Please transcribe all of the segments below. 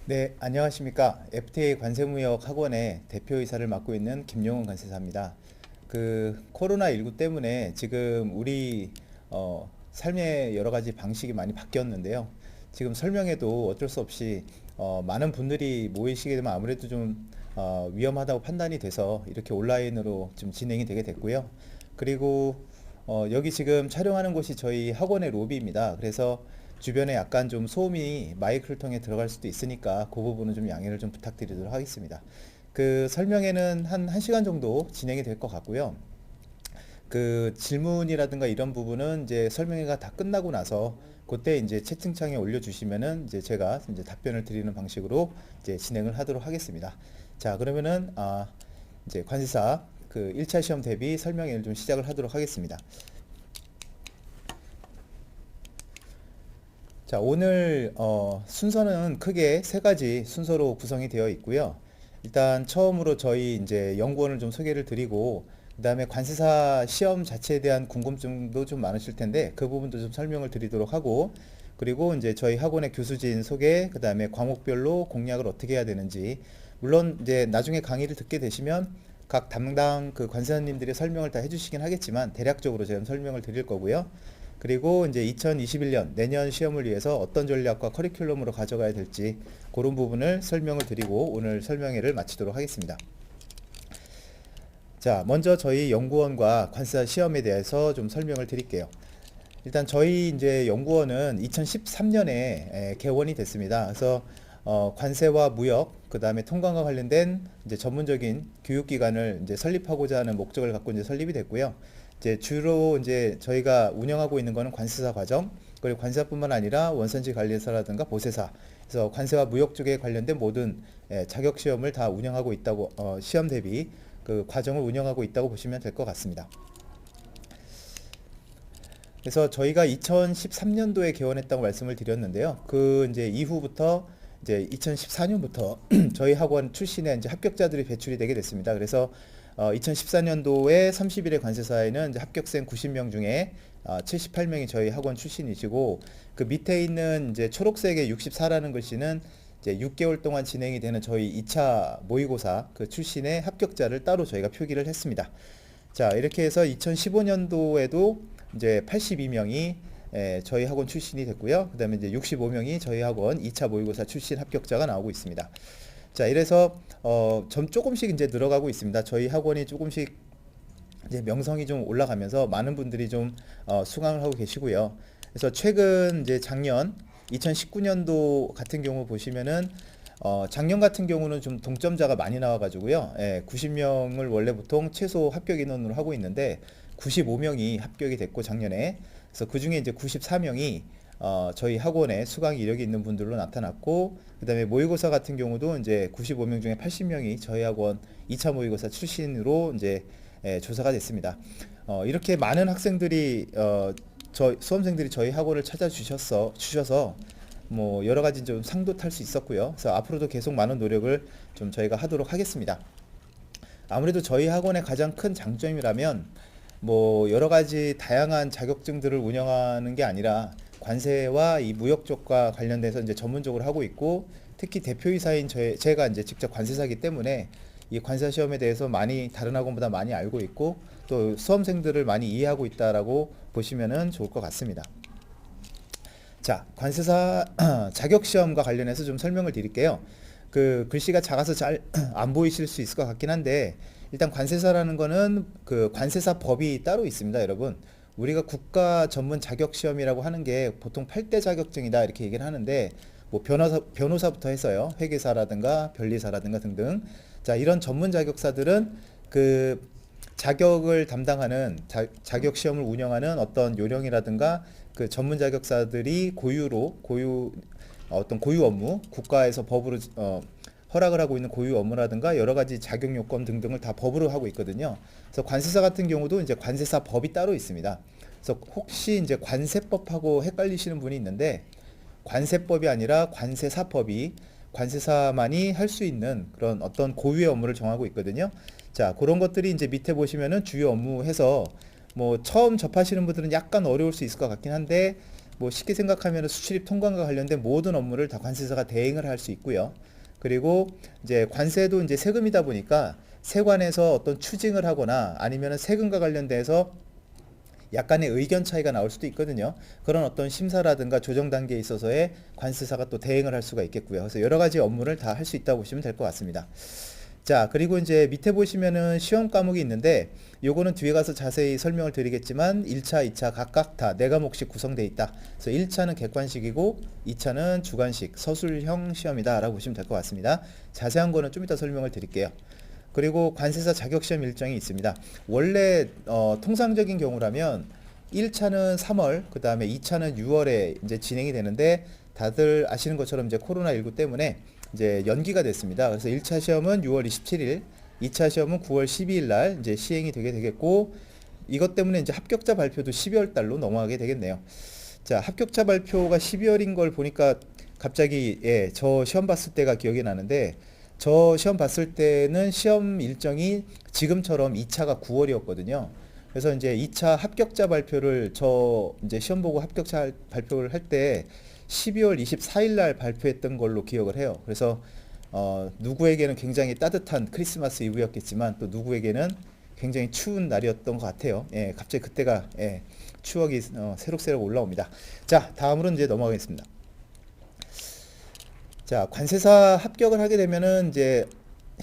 네, 안녕하십니까. FTA 관세무역 학원의 대표이사를 맡고 있는 김용훈 관세사입니다. 코로나19 때문에 지금 우리 삶의 여러 가지 방식이 많이 바뀌었는데요. 지금 설명에도 어쩔 수 없이 많은 분들이 모이시게 되면 아무래도 좀 위험하다고 판단이 돼서 이렇게 온라인으로 좀 진행이 되게 됐고요. 그리고 여기 지금 촬영하는 곳이 저희 학원의 로비입니다. 그래서 주변에 약간 좀 소음이 마이크를 통해 들어갈 수도 있으니까 그 부분은 좀 양해를 좀 부탁드리도록 하겠습니다. 설명회는 한 1시간 정도 진행이 될 것 같고요. 질문이라든가 이런 부분은 이제 설명회가 다 끝나고 나서 그때 이제 채팅창에 올려주시면은 이제 제가 이제 답변을 드리는 방식으로 이제 진행을 하도록 하겠습니다. 자, 그러면은 이제 관세사 1차 시험 대비 설명회를 좀 시작을 하도록 하겠습니다. 자, 오늘 순서는 크게 세 가지 순서로 구성이 되어 있고요. 일단 처음으로 저희 이제 연구원을 좀 소개를 드리고, 그다음에 관세사 시험 자체에 대한 궁금증도 좀 많으실 텐데 그 부분도 좀 설명을 드리도록 하고, 그리고 이제 저희 학원의 교수진 소개, 그다음에 과목별로 공략을 어떻게 해야 되는지, 물론 이제 나중에 강의를 듣게 되시면 각 담당 관세사님들이 설명을 다 해주시긴 하겠지만 대략적으로 제가 설명을 드릴 거고요. 그리고 이제 2021년 내년 시험을 위해서 어떤 전략과 커리큘럼으로 가져가야 될지 그런 부분을 설명을 드리고 오늘 설명회를 마치도록 하겠습니다. 자, 먼저 저희 연구원과 관세사 시험에 대해서 좀 설명을 드릴게요. 일단 저희 이제 연구원은 2013년에 개원이 됐습니다. 그래서 관세와 무역, 그 다음에 통관과 관련된 이제 전문적인 교육기관을 이제 설립하고자 하는 목적을 갖고 이제 설립이 됐고요. 이제 주로 이제 저희가 운영하고 있는 거는 관세사 과정, 그리고 관세사뿐만 아니라 원산지 관리사라든가 보세사, 그래서 관세와 무역 쪽에 관련된 모든 자격 시험을 다 운영하고 있다고 시험 대비 과정을 운영하고 있다고 보시면 될 것 같습니다. 그래서 저희가 2013년도에 개원했다고 말씀을 드렸는데요. 이제 이후부터 이제 2014년부터 저희 학원 출신의 이제 합격자들이 배출이 되게 됐습니다. 그래서 2014년도에 30일의 관세사에는 이제 합격생 90명 중에 78명이 저희 학원 출신이시고, 그 밑에 있는 이제 초록색의 64라는 글씨는 이제 6개월 동안 진행이 되는 저희 2차 모의고사 출신의 합격자를 따로 저희가 표기를 했습니다. 자, 이렇게 해서 2015년도에도 이제 82명이 저희 학원 출신이 됐고요. 그 다음에 이제 65명이 저희 학원 2차 모의고사 출신 합격자가 나오고 있습니다. 자, 이래서 조금씩 이제 늘어가고 있습니다. 저희 학원이 조금씩 이제 명성이 좀 올라가면서 많은 분들이 좀 수강을 하고 계시고요. 그래서 최근 이제 작년 2019년도 같은 경우 보시면은 작년 같은 경우는 좀 동점자가 많이 나와가지고요. 90명을 원래 보통 최소 합격 인원으로 하고 있는데 95명이 합격이 됐고 작년에, 그래서 그 중에 이제 94명이 저희 학원에 수강 이력이 있는 분들로 나타났고, 그 다음에 모의고사 같은 경우도 이제 95명 중에 80명이 저희 학원 2차 모의고사 출신으로 이제 조사가 됐습니다. 이렇게 많은 학생들이 수험생들이 저희 학원을 찾아주셔서 뭐 여러 가지 좀 상도 탈 수 있었고요. 그래서 앞으로도 계속 많은 노력을 좀 저희가 하도록 하겠습니다. 아무래도 저희 학원의 가장 큰 장점이라면 뭐 여러 가지 다양한 자격증들을 운영하는 게 아니라 관세와 이 무역 쪽과 관련돼서 이제 전문적으로 하고 있고, 특히 대표이사인 제가 이제 직접 관세사이기 때문에 이 관세사 시험에 대해서 많이 다른 학원보다 많이 알고 있고 또 수험생들을 많이 이해하고 있다라고 보시면은 좋을 것 같습니다. 자, 관세사 자격시험과 관련해서 좀 설명을 드릴게요. 글씨가 작아서 잘 안 보이실 수 있을 것 같긴 한데, 일단 관세사라는 거는 관세사 법이 따로 있습니다, 여러분. 우리가 국가 전문 자격시험이라고 하는 게 보통 8대 자격증이다 이렇게 얘기를 하는데, 뭐 변호사부터 해서요, 회계사라든가 변리사라든가 등등. 자, 이런 전문 자격사들은 자격을 담당하는 자격 시험을 운영하는 어떤 요령이라든가 전문 자격사들이 어떤 고유 업무, 국가에서 법으로 허락을 하고 있는 고유 업무라든가 여러 가지 자격 요건 등등을 다 법으로 하고 있거든요. 그래서 관세사 같은 경우도 이제 관세사 법이 따로 있습니다. 그래서 혹시 이제 관세법하고 헷갈리시는 분이 있는데, 관세법이 아니라 관세사법이 관세사만이 할 수 있는 그런 어떤 고유의 업무를 정하고 있거든요. 자, 그런 것들이 이제 밑에 보시면은 주요 업무 해서 뭐 처음 접하시는 분들은 약간 어려울 수 있을 것 같긴 한데, 뭐 쉽게 생각하면 수출입 통관과 관련된 모든 업무를 다 관세사가 대행을 할 수 있고요. 그리고 이제 관세도 이제 세금이다 보니까 세관에서 어떤 추징을 하거나 아니면 세금과 관련돼서 약간의 의견 차이가 나올 수도 있거든요. 그런 어떤 심사라든가 조정 단계에 있어서의 관세사가 또 대행을 할 수가 있겠고요. 그래서 여러 가지 업무를 다 할 수 있다고 보시면 될 것 같습니다. 자, 그리고 이제 밑에 보시면은 시험 과목이 있는데 요거는 뒤에 가서 자세히 설명을 드리겠지만 1차, 2차 각각 다 4과목씩 구성되어 있다. 그래서 1차는 객관식이고 2차는 주관식 서술형 시험이다 라고 보시면 될 것 같습니다. 자세한 거는 좀 이따 설명을 드릴게요. 그리고 관세사 자격시험 일정이 있습니다. 원래 통상적인 경우라면 1차는 3월, 그 다음에 2차는 6월에 이제 진행이 되는데 다들 아시는 것처럼 이제 코로나19 때문에 이제 연기가 됐습니다. 그래서 1차 시험은 6월 27일, 2차 시험은 9월 12일 날 이제 시행이 되게 되겠고, 이것 때문에 이제 합격자 발표도 12월 달로 넘어가게 되겠네요. 자, 합격자 발표가 12월인 걸 보니까 갑자기 저 시험 봤을 때가 기억이 나는데, 저 시험 봤을 때는 시험 일정이 지금처럼 2차가 9월이었거든요. 그래서 이제 2차 합격자 발표를 저 이제 시험 보고 합격자 발표를 할 때 12월 24일 날 발표했던 걸로 기억을 해요. 그래서 누구에게는 굉장히 따뜻한 크리스마스 이브였겠지만 또 누구에게는 굉장히 추운 날이었던 것 같아요. 예, 갑자기 그때가 추억이 새록새록 올라옵니다. 자, 다음으로 이제 넘어가겠습니다. 자, 관세사 합격을 하게 되면은 이제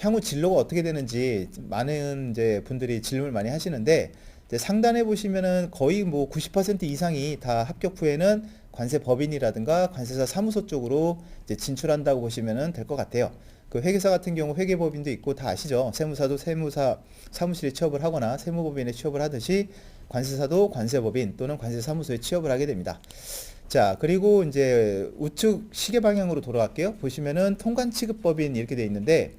향후 진로가 어떻게 되는지 많은 이제 분들이 질문을 많이 하시는데, 이제 상단에 보시면은 거의 뭐 90% 이상이 다 합격 후에는 관세법인이라든가 관세사 사무소 쪽으로 이제 진출한다고 보시면은 될 것 같아요. 그 회계사 같은 경우 회계법인도 있고 다 아시죠? 세무사도 세무사 사무실에 취업을 하거나 세무법인에 취업을 하듯이 관세사도 관세법인 또는 관세사무소에 취업을 하게 됩니다. 자, 그리고 이제 우측 시계 방향으로 돌아갈게요. 보시면은 통관취급법인 이렇게 돼 있는데,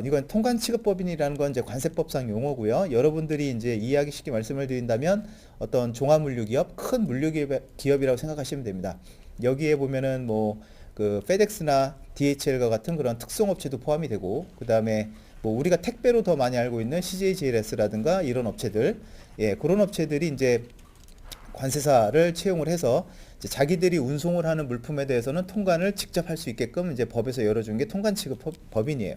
이건 통관취급법인이라는 건 이제 관세법상 용어고요. 여러분들이 이제 이해하기 쉽게 말씀을 드린다면 어떤 종합물류기업, 큰 물류기업이라고 생각하시면 됩니다. 여기에 보면은 뭐 그 페덱스나 DHL과 같은 그런 특송업체도 포함이 되고, 그 다음에 뭐 우리가 택배로 더 많이 알고 있는 CJJLS라든가 이런 업체들, 그런 업체들이 이제 관세사를 채용을 해서 이제 자기들이 운송을 하는 물품에 대해서는 통관을 직접 할 수 있게끔 이제 법에서 열어준 게 통관취급법인이에요.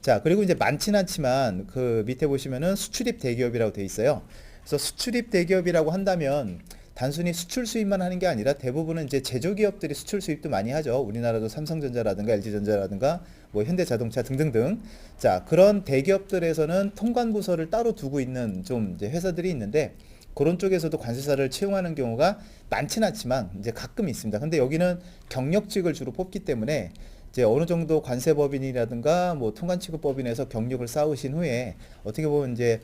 자, 그리고 이제 많진 않지만 그 밑에 보시면은 수출입 대기업이라고 돼 있어요. 그래서 수출입 대기업이라고 한다면 단순히 수출 수입만 하는 게 아니라 대부분은 이제 제조기업들이 수출 수입도 많이 하죠. 우리나라도 삼성전자라든가 LG전자라든가 뭐 현대자동차 등등등. 자, 그런 대기업들에서는 통관부서를 따로 두고 있는 좀 이제 회사들이 있는데, 그런 쪽에서도 관세사를 채용하는 경우가 많진 않지만 이제 가끔 있습니다. 근데 여기는 경력직을 주로 뽑기 때문에 이제 어느 정도 관세법인이라든가 뭐 통관취급법인에서 경력을 쌓으신 후에 어떻게 보면 이제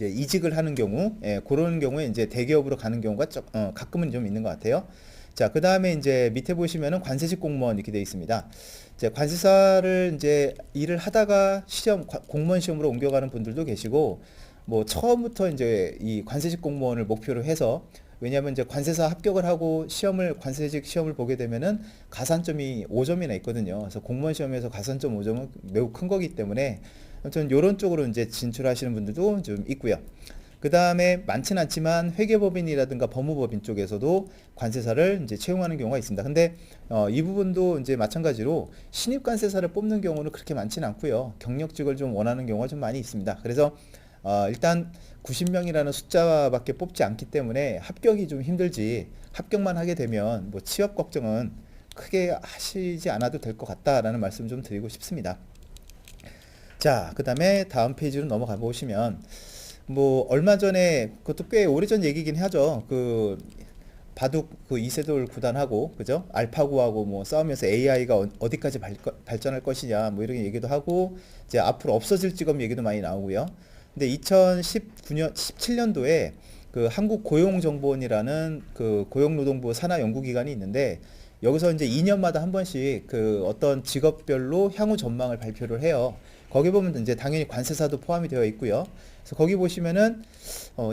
이직을 하는 경우, 그런 경우에 이제 대기업으로 가는 경우가 가끔은 좀 있는 것 같아요. 자, 그 다음에 이제 밑에 보시면은 관세직 공무원 이렇게 되어 있습니다. 이제 관세사를 이제 일을 하다가 공무원 시험으로 옮겨가는 분들도 계시고, 뭐 처음부터 이제 이 관세직 공무원을 목표로 해서, 왜냐하면 이제 관세사 합격을 하고 관세직 시험을 보게 되면은 가산점이 5점이나 있거든요. 그래서 공무원 시험에서 가산점 5점은 매우 큰 거기 때문에 아무튼 이런 쪽으로 이제 진출하시는 분들도 좀 있고요. 그 다음에 많진 않지만 회계법인이라든가 법무법인 쪽에서도 관세사를 이제 채용하는 경우가 있습니다. 근데 이 부분도 이제 마찬가지로 신입 관세사를 뽑는 경우는 그렇게 많지는 않고요. 경력직을 좀 원하는 경우가 좀 많이 있습니다. 그래서 일단 90명이라는 숫자밖에 뽑지 않기 때문에 합격이 좀 힘들지, 합격만 하게 되면 뭐 취업 걱정은 크게 하시지 않아도 될 것 같다라는 말씀 좀 드리고 싶습니다. 자, 그 다음에 다음 페이지로 넘어가 보시면 뭐 얼마 전에, 그것도 꽤 오래전 얘기긴 하죠. 그 바둑 그 이세돌 구단하고 그죠? 알파고하고 뭐 싸우면서 AI가 어디까지 발전할 것이냐 뭐 이런 얘기도 하고, 이제 앞으로 없어질 직업 얘기도 많이 나오고요. 근데 2019년 17년도에 그 한국고용정보원이라는 그 고용노동부 산하연구기관이 있는데, 여기서 이제 2년마다 한 번씩 그 어떤 직업별로 향후 전망을 발표를 해요. 거기 보면 이제 당연히 관세사도 포함이 되어 있고요. 그래서 거기 보시면은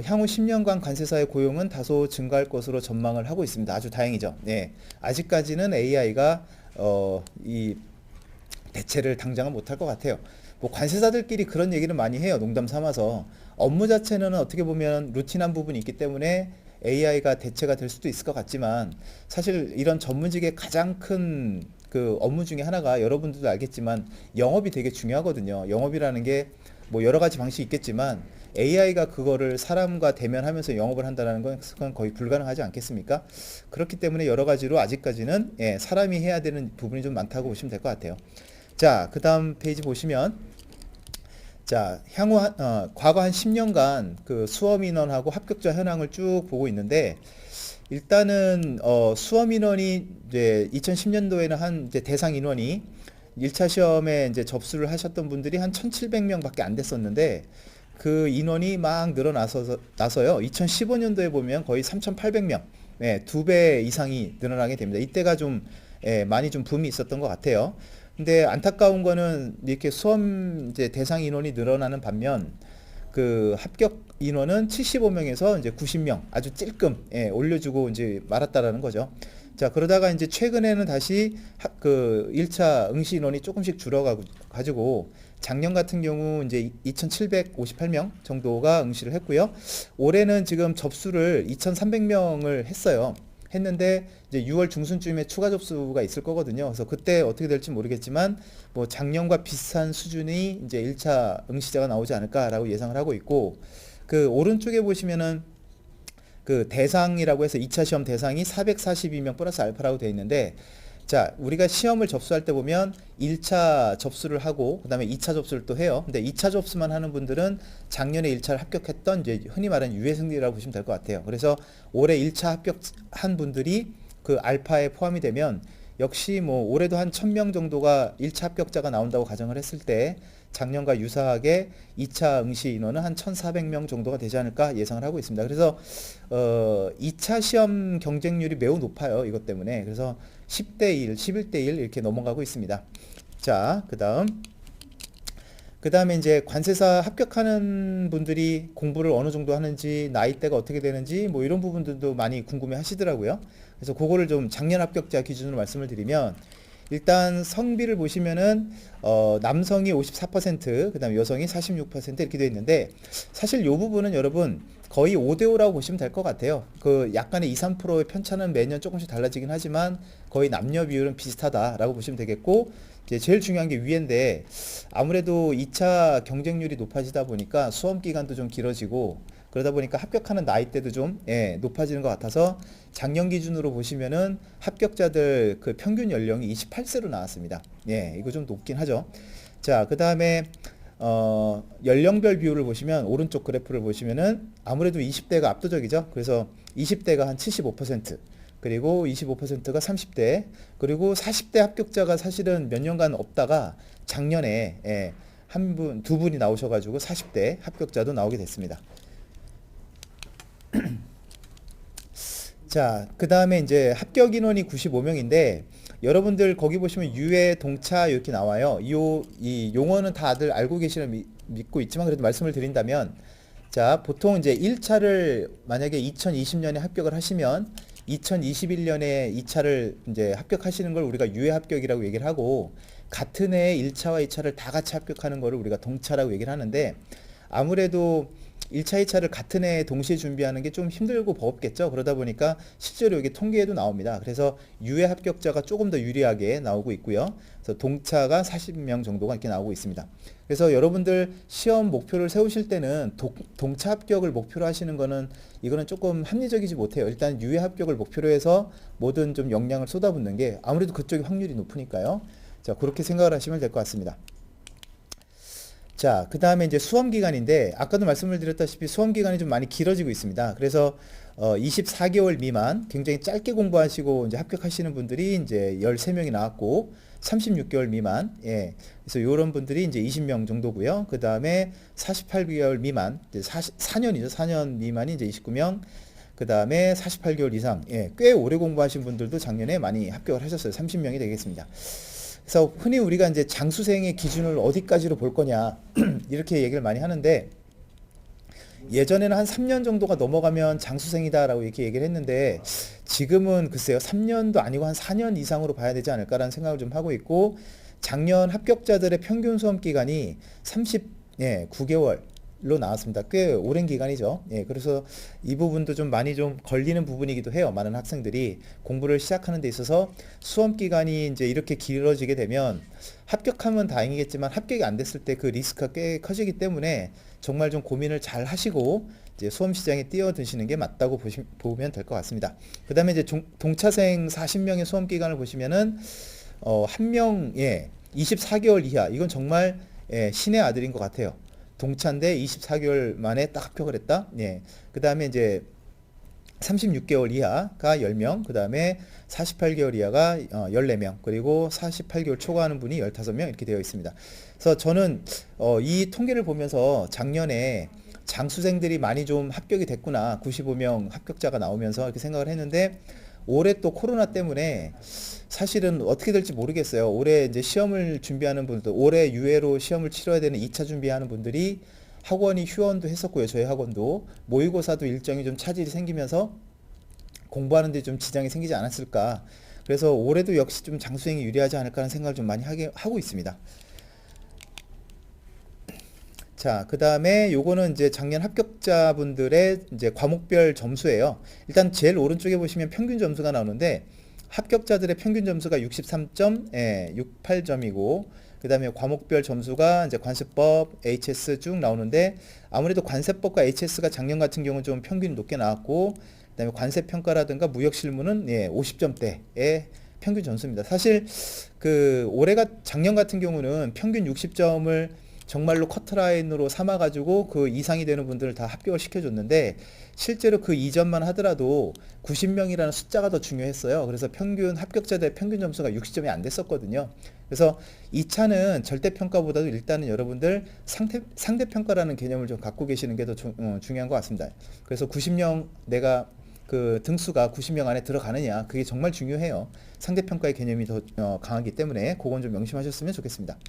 향후 10년간 관세사의 고용은 다소 증가할 것으로 전망을 하고 있습니다. 아주 다행이죠. 네. 아직까지는 AI가 이 대체를 당장은 못할 것 같아요. 뭐 관세사들끼리 그런 얘기를 많이 해요. 농담 삼아서 업무 자체는 어떻게 보면 루틴한 부분이 있기 때문에 AI가 대체가 될 수도 있을 것 같지만 사실 이런 전문직의 가장 큰 그 업무 중에 하나가 여러분들도 알겠지만 영업이 되게 중요하거든요. 영업이라는 게 뭐 여러 가지 방식이 있겠지만 AI가 그거를 사람과 대면하면서 영업을 한다는 건 그건 거의 불가능하지 않겠습니까? 그렇기 때문에 여러 가지로 아직까지는 예, 사람이 해야 되는 부분이 좀 많다고 보시면 될 것 같아요. 자, 그 다음 페이지 보시면 자, 과거 한 10년간 그 수험 인원하고 합격자 현황을 쭉 보고 있는데 일단은 수험 인원이 이제 2010년도에는 한 이제 대상 인원이 1차 시험에 이제 접수를 하셨던 분들이 한 1,700명밖에 안 됐었는데 그 인원이 막 나서요. 2015년도에 보면 거의 3,800명, 네, 2배 이상이 늘어나게 됩니다. 이때가 좀 예, 많이 좀 붐이 있었던 것 같아요. 근데 안타까운 거는 이렇게 수험 이제 대상 인원이 늘어나는 반면 그 합격 인원은 75명에서 이제 90명 아주 찔끔 예, 올려주고 이제 말았다라는 거죠. 자, 그러다가 이제 최근에는 다시 그 1차 응시 인원이 조금씩 줄어가지고 작년 같은 경우 이제 2,758명 정도가 응시를 했고요. 올해는 지금 접수를 2,300명을 했는데 이제 6월 중순쯤에 추가 접수가 있을 거거든요. 그래서 그때 어떻게 될지 모르겠지만 뭐 작년과 비슷한 수준이 이제 1차 응시자가 나오지 않을까라고 예상을 하고 있고 그 오른쪽에 보시면은 그 대상이라고 해서 2차 시험 대상이 442명 플러스 알파라고 되어 있는데 자, 우리가 시험을 접수할 때 보면 1차 접수를 하고 그다음에 2차 접수를 또 해요. 근데 2차 접수만 하는 분들은 작년에 1차를 합격했던 이제 흔히 말하는 유해승리라고 보시면 될 것 같아요. 그래서 올해 1차 합격한 분들이 그 알파에 포함이 되면 역시 뭐 올해도 한 1,000명 정도가 1차 합격자가 나온다고 가정을 했을 때 작년과 유사하게 2차 응시 인원은 한 1,400명 정도가 되지 않을까 예상을 하고 있습니다. 그래서 2차 시험 경쟁률이 매우 높아요. 이것 때문에. 그래서 10대 1, 11대 1 이렇게 넘어가고 있습니다. 자, 그다음에 이제 관세사 합격하는 분들이 공부를 어느 정도 하는지, 나이대가 어떻게 되는지 뭐 이런 부분들도 많이 궁금해 하시더라고요. 그래서 그거를 좀 작년 합격자 기준으로 말씀을 드리면 일단 성비를 보시면은 남성이 54%, 그다음에 여성이 46% 이렇게 되어 있는데 사실 이 부분은 여러분 거의 5대5라고 보시면 될 것 같아요. 그 약간의 2, 3%의 편차는 매년 조금씩 달라지긴 하지만 거의 남녀 비율은 비슷하다라고 보시면 되겠고 이제 제일 중요한 게 위인데 아무래도 2차 경쟁률이 높아지다 보니까 수험 기간도 좀 길어지고 그러다 보니까 합격하는 나이대도 좀 예, 높아지는 것 같아서 작년 기준으로 보시면은 합격자들 그 평균 연령이 28세로 나왔습니다. 예, 이거 좀 높긴 하죠. 자, 그 다음에 연령별 비율을 보시면 오른쪽 그래프를 보시면은 아무래도 20대가 압도적이죠. 그래서 20대가 한 75%, 그리고 25%가 30대, 그리고 40대 합격자가 사실은 몇 년간 없다가 작년에 예, 두 분이 나오셔가지고 40대 합격자도 나오게 됐습니다. 자, 그 다음에 이제 합격 인원이 95명인데 여러분들 거기 보시면 유해, 동차 이렇게 나와요. 이 용어는 다들 알고 계시는 믿고 있지만 그래도 말씀을 드린다면 자, 보통 이제 1차를 만약에 2020년에 합격을 하시면 2021년에 2차를 이제 합격하시는 걸 우리가 유해 합격이라고 얘기를 하고 같은 해에 1차와 2차를 다 같이 합격하는 거를 우리가 동차라고 얘기를 하는데 아무래도 1차, 2차를 같은 해에 동시에 준비하는 게 좀 힘들고 버겁겠죠. 그러다 보니까 실제로 이게 통계에도 나옵니다. 그래서 유해 합격자가 조금 더 유리하게 나오고 있고요. 그래서 동차가 40명 정도가 이렇게 나오고 있습니다. 그래서 여러분들 시험 목표를 세우실 때는 동차 합격을 목표로 하시는 거는 이거는 조금 합리적이지 못해요. 일단 유해 합격을 목표로 해서 모든 좀 역량을 쏟아붓는 게 아무래도 그쪽이 확률이 높으니까요. 자, 그렇게 생각을 하시면 될 것 같습니다. 자, 그 다음에 이제 수험 기간인데 아까도 말씀을 드렸다시피 수험 기간이 좀 많이 길어지고 있습니다. 그래서 24개월 미만 굉장히 짧게 공부하시고 이제 합격하시는 분들이 이제 13명이 나왔고 36개월 미만 예. 그래서 이런 분들이 이제 20명 정도고요. 그 다음에 48개월 미만 이제 4년이죠. 4년 미만이 이제 29명. 그 다음에 48개월 이상 예. 꽤 오래 공부하신 분들도 작년에 많이 합격을 하셨어요. 30명이 되겠습니다. 그래서 흔히 우리가 이제 장수생의 기준을 어디까지로 볼 거냐 이렇게 얘기를 많이 하는데 예전에는 한 3년 정도가 넘어가면 장수생이다라고 이렇게 얘기를 했는데 지금은 글쎄요 3년도 아니고 한 4년 이상으로 봐야 되지 않을까라는 생각을 좀 하고 있고 작년 합격자들의 평균 수험 기간이 39개월 3.7로 나왔습니다. 꽤 오랜 기간이죠. 예, 그래서 이 부분도 좀 많이 좀 걸리는 부분이기도 해요. 많은 학생들이 공부를 시작하는 데 있어서 수험 기간이 이제 이렇게 길어지게 되면 합격하면 다행이겠지만 합격이 안 됐을 때 그 리스크가 꽤 커지기 때문에 정말 좀 고민을 잘 하시고 이제 수험 시장에 뛰어드시는 게 맞다고 보면 될 것 같습니다. 그 다음에 이제 동차생 40명의 수험 기간을 보시면은 한 명에 24개월 이하, 이건 정말 예, 신의 아들인 것 같아요. 동차인데 24개월 만에 딱 합격을 했다. 예. 그 다음에 이제 36개월 이하가 10명, 그 다음에 48개월 이하가 14명, 그리고 48개월 초과하는 분이 15명 이렇게 되어 있습니다. 그래서 저는 이 통계를 보면서 작년에 장수생들이 많이 좀 합격이 됐구나, 95명 합격자가 나오면서 이렇게 생각을 했는데, 올해 또 코로나 때문에 사실은 어떻게 될지 모르겠어요. 올해 이제 시험을 준비하는 분들, 올해 유예로 시험을 치러야 되는 2차 준비하는 분들이 학원이 휴원도 했었고요. 저희 학원도 모의고사도 일정이 좀 차질이 생기면서 공부하는 데 좀 지장이 생기지 않았을까. 그래서 올해도 역시 좀 장수행이 유리하지 않을까 하는 생각을 좀 많이 하고 있습니다. 자, 그 다음에 요거는 이제 작년 합격자분들의 이제 과목별 점수예요. 일단 제일 오른쪽에 보시면 평균 점수가 나오는데, 합격자들의 평균 점수가 63.68점이고, 그 다음에 과목별 점수가 이제 관세법, HS 쭉 나오는데, 아무래도 관세법과 HS가 작년 같은 경우는 좀 평균이 높게 나왔고, 그 다음에 관세평가라든가 무역실무는 50점대의 평균 점수입니다. 사실 그 올해가 작년 같은 경우는 평균 60점을 정말로 커트라인으로 삼아가지고 그 이상이 되는 분들을 다 합격을 시켜줬는데, 실제로 그 이전만 하더라도 90명이라는 숫자가 더 중요했어요. 그래서 평균 합격자들의 평균 점수가 60점이 안 됐었거든요. 그래서 2차는 절대평가보다도 일단은 여러분들 상대평가라는 개념을 좀 갖고 계시는 게 더 중요한 것 같습니다. 그래서 90명, 내가 그 등수가 90명 안에 들어가느냐, 그게 정말 중요해요. 상대평가의 개념이 더 강하기 때문에 그건 좀 명심하셨으면 좋겠습니다.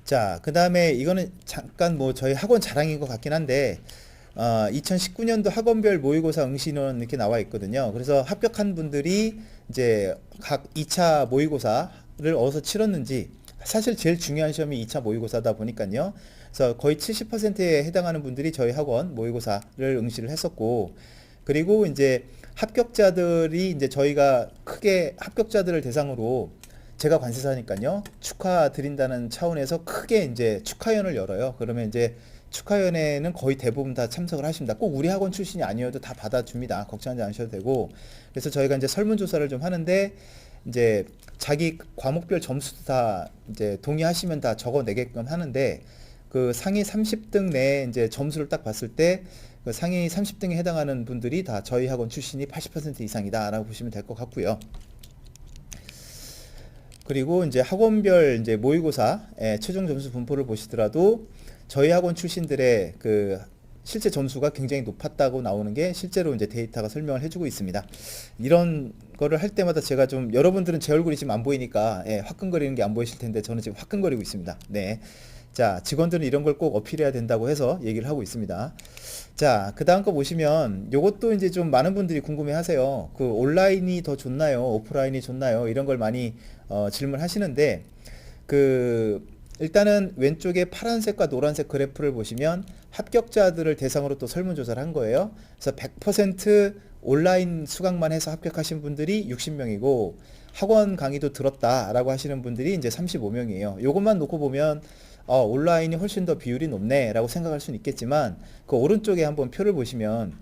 자, 그 다음에 이거는 잠깐 뭐 저희 학원 자랑인 것 같긴 한데, 2019년도 학원별 모의고사 응시인원 이렇게 나와 있거든요. 그래서 합격한 분들이 이제 각 2차 모의고사를 어디서 치렀는지, 사실 제일 중요한 시험이 2차 모의고사다 보니까요. 그래서 거의 70%에 해당하는 분들이 저희 학원 모의고사를 응시를 했었고, 그리고 이제 합격자들이 이제 저희가 크게 합격자들을 대상으로, 제가 관세사니까요, 축하드린다는 차원에서 크게 이제 축하연을 열어요. 그러면 이제 축하연회는 거의 대부분 다 참석을 하십니다. 꼭 우리 학원 출신이 아니어도 다 받아줍니다. 걱정하지 않으셔도 되고. 그래서 저희가 이제 설문조사를 좀 하는데, 이제 자기 과목별 점수도 다 이제 동의하시면 다 적어내게끔 하는데, 그 상위 30등 내에 이제 점수를 딱 봤을 때, 그 상위 30등에 해당하는 분들이 다 저희 학원 출신이 80% 이상이다라고 보시면 될 것 같고요. 그리고 이제 학원별 이제 모의고사 최종 점수 분포를 보시더라도 저희 학원 출신들의 그 실제 점수가 굉장히 높았다고 나오는 게 실제로 이제 데이터가 설명을 해주고 있습니다. 이런 거를 할 때마다 제가 좀, 여러분들은 제 얼굴이 지금 안 보이니까 화끈거리는 게 안 보이실 텐데 저는 지금 화끈거리고 있습니다. 네. 자, 직원들은 이런 걸 꼭 어필해야 된다고 해서 얘기를 하고 있습니다. 자, 그 다음 거 보시면 요것도 이제 좀 많은 분들이 궁금해 하세요. 그 온라인이 더 좋나요? 오프라인이 좋나요? 이런 걸 많이 질문하시는데, 그 일단은 왼쪽에 파란색과 노란색 그래프를 보시면 합격자들을 대상으로 또 설문조사를 한 거예요. 그래서 100% 온라인 수강만 해서 합격하신 분들이 60명이고 학원 강의도 들었다라고 하시는 분들이 이제 35명이에요. 요것만 놓고 보면 온라인이 훨씬 더 비율이 높네 라고 생각할 수는 있겠지만, 그 오른쪽에 한번 표를 보시면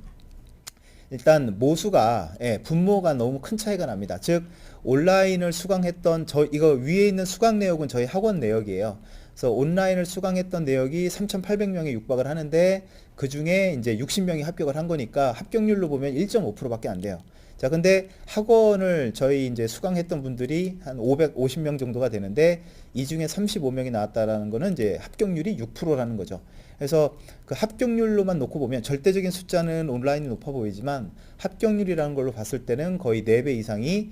일단 모수가 분모가 너무 큰 차이가 납니다. 즉 온라인을 수강했던 이거 위에 있는 수강 내역은 저희 학원 내역이에요. 그래서 온라인을 수강했던 내역이 3,800명에 육박을 하는데, 그 중에 이제 60명이 합격을 한 거니까 합격률로 보면 1.5%밖에 안 돼요. 자, 근데 학원을 저희 이제 수강했던 분들이 한 550명 정도가 되는데, 이 중에 35명이 나왔다라는 거는 이제 합격률이 6%라는 거죠. 그래서 그 합격률로만 놓고 보면 절대적인 숫자는 온라인이 높아 보이지만 합격률이라는 걸로 봤을 때는 거의 4배 이상이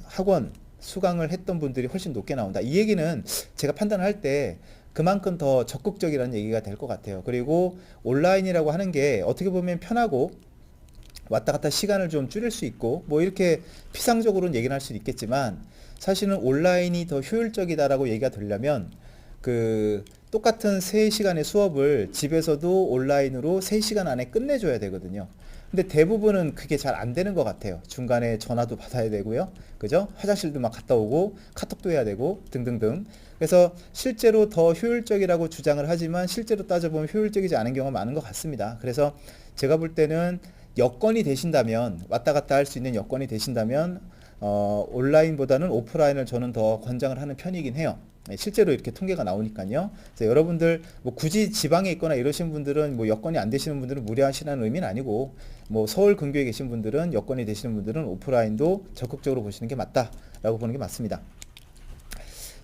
학원 수강을 했던 분들이 훨씬 높게 나온다. 이 얘기는 제가 판단할 때 그만큼 더 적극적이라는 얘기가 될 것 같아요. 그리고 온라인이라고 하는 게 어떻게 보면 편하고 왔다 갔다 시간을 좀 줄일 수 있고 뭐 이렇게 피상적으로는 얘기를 할 수 있겠지만, 사실은 온라인이 더 효율적이다라고 얘기가 되려면 그 똑같은 3시간의 수업을 집에서도 온라인으로 3시간 안에 끝내줘야 되거든요. 근데 대부분은 그게 잘 안 되는 것 같아요. 중간에 전화도 받아야 되고요. 그죠? 화장실도 막 갔다 오고 카톡도 해야 되고 등등등. 그래서 실제로 더 효율적이라고 주장을 하지만 실제로 따져보면 효율적이지 않은 경우가 많은 것 같습니다. 그래서 제가 볼 때는 여건이 되신다면, 왔다 갔다 할 수 있는 여건이 되신다면 온라인보다는 오프라인을 저는 더 권장을 하는 편이긴 해요. 실제로 이렇게 통계가 나오니까요. 그래서 여러분들 뭐 굳이 지방에 있거나 이러신 분들은 뭐 여건이 안 되시는 분들은 무리하시라는 의미는 아니고, 뭐 서울 근교에 계신 분들은 여건이 되시는 분들은 오프라인도 적극적으로 보시는 게 맞다라고 보는 게 맞습니다.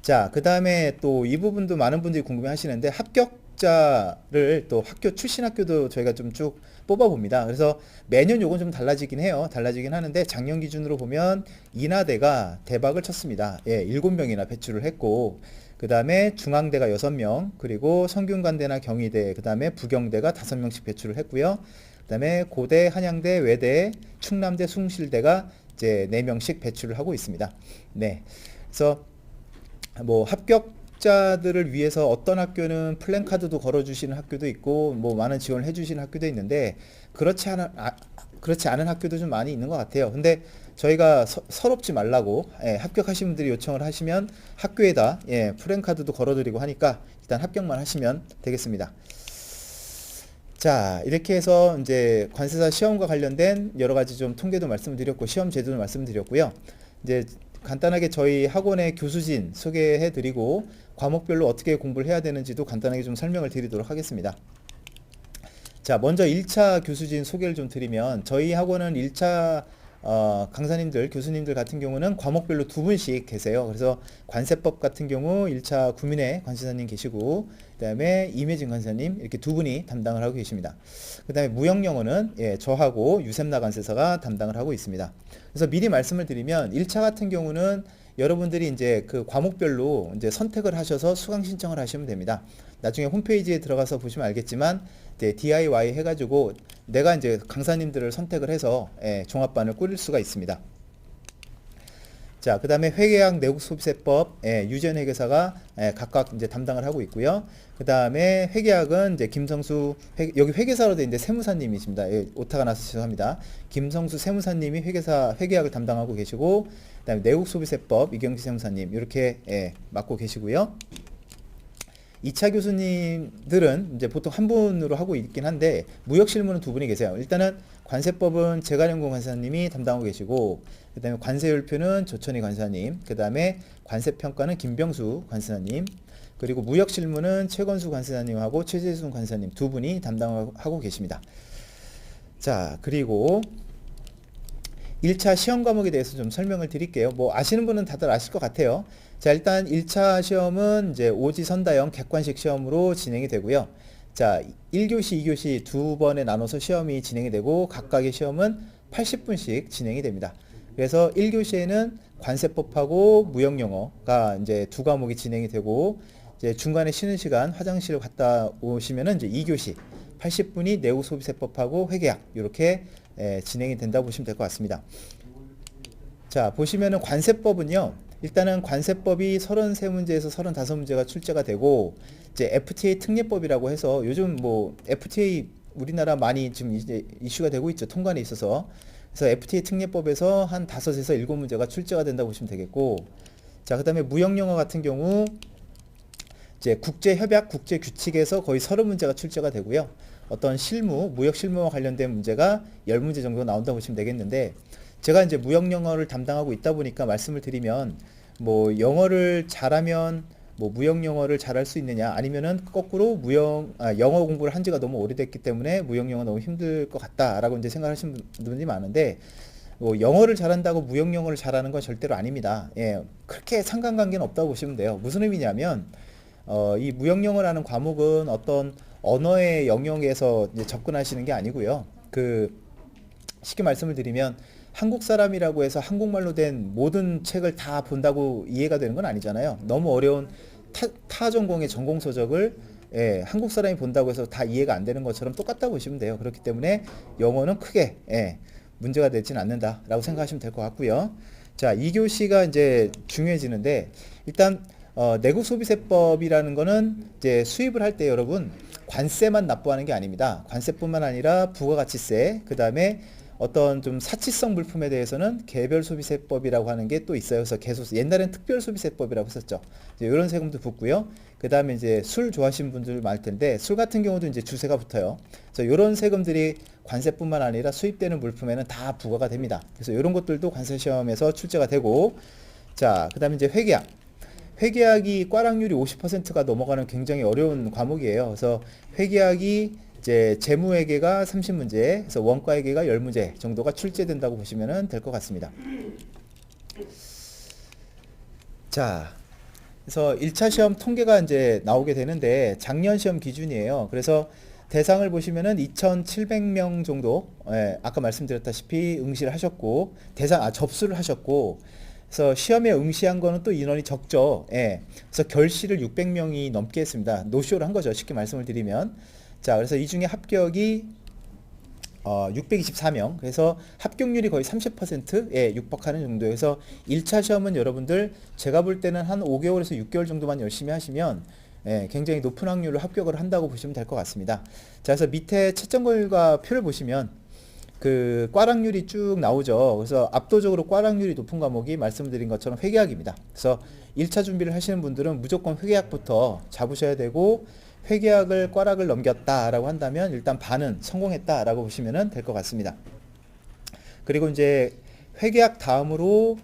자, 그 다음에 또 이 부분도 많은 분들이 궁금해 하시는데, 합격자를 또 학교 출신 학교도 저희가 좀 쭉 뽑아봅니다. 그래서 매년 요건 좀 달라지긴 해요. 달라지긴 하는데 작년 기준으로 보면 인하대가 대박을 쳤습니다. 예, 7명이나 배출을 했고, 그 다음에 중앙대가 6명, 그리고 성균관대나 경희대, 그 다음에 부경대가 5명씩 배출을 했고요. 그 다음에 고대, 한양대, 외대, 충남대, 숭실대가 이제 4명씩 배출을 하고 있습니다. 네. 그래서 뭐 합격자들을 위해서 어떤 학교는 플랜카드도 걸어주시는 학교도 있고, 뭐 많은 지원을 해주시는 학교도 있는데, 그렇지 않은 학교도 좀 많이 있는 것 같아요. 근데 저희가 서럽지 말라고, 예, 합격하신 분들이 요청을 하시면 학교에다, 예, 플랜카드도 걸어드리고 하니까 일단 합격만 하시면 되겠습니다. 자, 이렇게 해서 이제 관세사 시험과 관련된 여러 가지 좀 통계도 말씀드렸고, 시험 제도도 말씀드렸고요. 이제 간단하게 저희 학원의 교수진 소개해 드리고, 과목별로 어떻게 공부를 해야 되는지도 간단하게 좀 설명을 드리도록 하겠습니다. 자, 먼저 1차 교수진 소개를 좀 드리면, 저희 학원은 1차 강사님들, 교수님들 같은 경우는 과목별로 2분씩 계세요. 그래서 관세법 같은 경우 1차 구민혜 관세사님 계시고, 그 다음에 임혜진 관세사님, 이렇게 2분이 담당을 하고 계십니다. 그 다음에 무역영어는, 예, 저하고 유샘나 관세사가 담당을 하고 있습니다. 그래서 미리 말씀을 드리면 1차 같은 경우는 여러분들이 이제 그 과목별로 이제 선택을 하셔서 수강 신청을 하시면 됩니다. 나중에 홈페이지에 들어가서 보시면 알겠지만, 이제 DIY 해가지고 내가 이제 강사님들을 선택을 해서, 예, 종합반을 꾸릴 수가 있습니다. 자, 그 다음에 회계학, 내국소비세법, 예, 유지연 회계사가, 예, 각각 이제 담당을 하고 있고요. 그 다음에 회계학은 이제 김성수, 여기 회계사로 돼 있는데 세무사님이십니다. 예, 오타가 나서 죄송합니다. 김성수 세무사님이 회계학을 담당하고 계시고, 그 다음에 내국소비세법 이경지 세무사님 이렇게, 예, 맡고 계시고요. 2차 교수님들은 이제 보통 한 분으로 하고 있긴 한데, 무역실무는 2분이 계세요. 일단은 관세법은 재가령공 관사님이 담당하고 계시고, 그 다음에 관세율표는 조천희 관사님, 그 다음에 관세평가는 김병수 관사님, 그리고 무역실무는 최건수 관사님하고 최재순 관사님 2분이 담당하고 계십니다. 자, 그리고 1차 시험 과목에 대해서 좀 설명을 드릴게요. 뭐 아시는 분은 다들 아실 것 같아요. 자, 일단 1차 시험은 이제 오지선다형 객관식 시험으로 진행이 되고요. 자, 1교시, 2교시 2번에 나눠서 시험이 진행이 되고, 각각의 시험은 80분씩 진행이 됩니다. 그래서 1교시에는 관세법하고 무역영어가 이제 2과목이 진행이 되고, 이제 중간에 쉬는 시간 화장실 갔다 오시면은 이제 2교시 80분이 내국소비세법하고 회계학 이렇게, 진행이 된다고 보시면 될 것 같습니다. 자, 보시면은 관세법은요, 일단은 관세법이 33문제에서 35문제가 출제가 되고, 이제 FTA 특례법이라고 해서 요즘 뭐 FTA 우리나라 많이 지금 이제 이슈가 되고 있죠. 통관에 있어서. 그래서 FTA 특례법에서 한 5에서 7문제가 출제가 된다고 보시면 되겠고, 자, 그 다음에 무역영어 같은 경우 이제 국제협약, 국제규칙에서 거의 30문제가 출제가 되고요. 어떤 실무, 무역 실무와 관련된 문제가 10문제 정도 나온다고 보시면 되겠는데, 제가 이제 무역 영어를 담당하고 있다 보니까 말씀을 드리면, 뭐 영어를 잘하면 뭐 무역 영어를 잘할 수 있느냐, 아니면은 거꾸로 영어 공부를 한 지가 너무 오래됐기 때문에 무역 영어 너무 힘들 것 같다라고 이제 생각하시는 분들이 많은데, 뭐 영어를 잘한다고 무역 영어를 잘하는 건 절대로 아닙니다. 예, 그렇게 상관관계는 없다고 보시면 돼요. 무슨 의미냐면, 이 무역 영어라는 과목은 어떤 언어의 영역에서 이제 접근하시는 게 아니고요. 쉽게 말씀을 드리면, 한국 사람이라고 해서 한국말로 된 모든 책을 다 본다고 이해가 되는 건 아니잖아요. 너무 어려운 타 전공의 전공 서적을, 예, 한국 사람이 본다고 해서 다 이해가 안 되는 것처럼 똑같다고 보시면 돼요. 그렇기 때문에 영어는 크게, 예, 문제가 되지는 않는다라고 생각하시면 될 것 같고요. 자, 2교시가 이제 중요해지는데, 일단 내국소비세법이라는 거는 이제 수입을 할 때 여러분 관세만 납부하는 게 아닙니다. 관세뿐만 아니라 부가가치세, 그 다음에 어떤 좀 사치성 물품에 대해서는 개별소비세법이라고 하는 게 또 있어요. 그래서 계속 옛날엔 특별소비세법이라고 했었죠. 이제 이런 세금도 붙고요. 그 다음에 이제 술 좋아하시는 분들 많을 텐데 술 같은 경우도 이제 주세가 붙어요. 그래서 이런 세금들이 관세뿐만 아니라 수입되는 물품에는 다 부과가 됩니다. 그래서 이런 것들도 관세 시험에서 출제가 되고, 자, 그 다음에 이제 회계학. 회계학이 꽈락률이 50%가 넘어가는 굉장히 어려운 과목이에요. 그래서 회계학이 이제 재무회계가 30문제, 그래서 원가회계가 10문제 정도가 출제된다고 보시면 될 것 같습니다. 자, 그래서 1차 시험 통계가 이제 나오게 되는데 작년 시험 기준이에요. 그래서 대상을 보시면은 2,700명 정도, 예, 아까 말씀드렸다시피 응시를 하셨고, 접수를 하셨고, 그래서 시험에 응시한 거는 또 인원이 적죠. 예. 그래서 결시를 600명이 넘게 했습니다. 노쇼를 한 거죠. 쉽게 말씀을 드리면. 자, 그래서 이 중에 합격이 624명. 그래서 합격률이 거의 30%에 육박하는 정도여서 1차 시험은 여러분들 제가 볼 때는 한 5개월에서 6개월 정도만 열심히 하시면 굉장히 높은 확률로 합격을 한다고 보시면 될 것 같습니다. 자, 그래서 밑에 채점 결과표를 보시면 그 꽈락률이 쭉 나오죠. 그래서 압도적으로 꽈락률이 높은 과목이 말씀드린 것처럼 회계학입니다. 그래서 1차 준비를 하시는 분들은 무조건 회계학부터 잡으셔야 되고, 회계학을 꽈락을 넘겼다라고 한다면 일단 반은 성공했다라고 보시면 될 것 같습니다. 그리고 이제 회계학 다음으로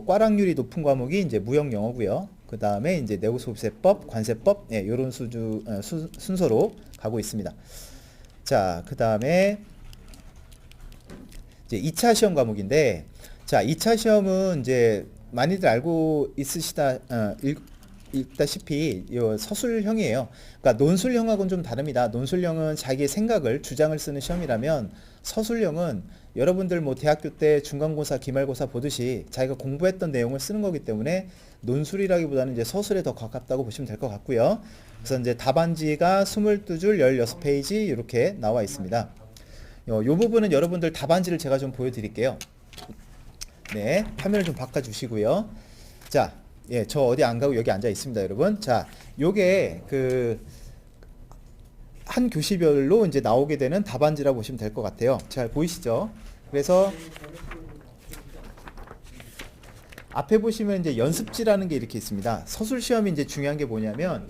꽈락률이 높은 과목이 이제 무역 영어고요. 그 다음에 이제 내국소비세법, 관세법, 이런 순서로 가고 있습니다. 자, 그 다음에 이제 2차 시험 과목인데, 자, 2차 시험은 이제 많이들 알고 있다시피 서술형이에요. 그러니까 논술형하고는 좀 다릅니다. 논술형은 자기의 생각을, 주장을 쓰는 시험이라면, 서술형은 여러분들 뭐 대학교 때 중간고사, 기말고사 보듯이 자기가 공부했던 내용을 쓰는 거기 때문에 논술이라기보다는 이제 서술에 더 가깝다고 보시면 될 것 같고요. 그래서 이제 답안지가 22줄 16페이지 이렇게 나와 있습니다. 요 부분은 여러분들 답안지를 제가 좀 보여드릴게요. 네, 화면을 좀 바꿔주시고요. 자, 예, 저 어디 안 가고 여기 앉아 있습니다, 여러분. 자, 요게 한 교시별로 이제 나오게 되는 답안지라고 보시면 될 것 같아요. 잘 보이시죠? 그래서 앞에 보시면 이제 연습지라는 게 이렇게 있습니다. 서술 시험이 이제 중요한 게 뭐냐면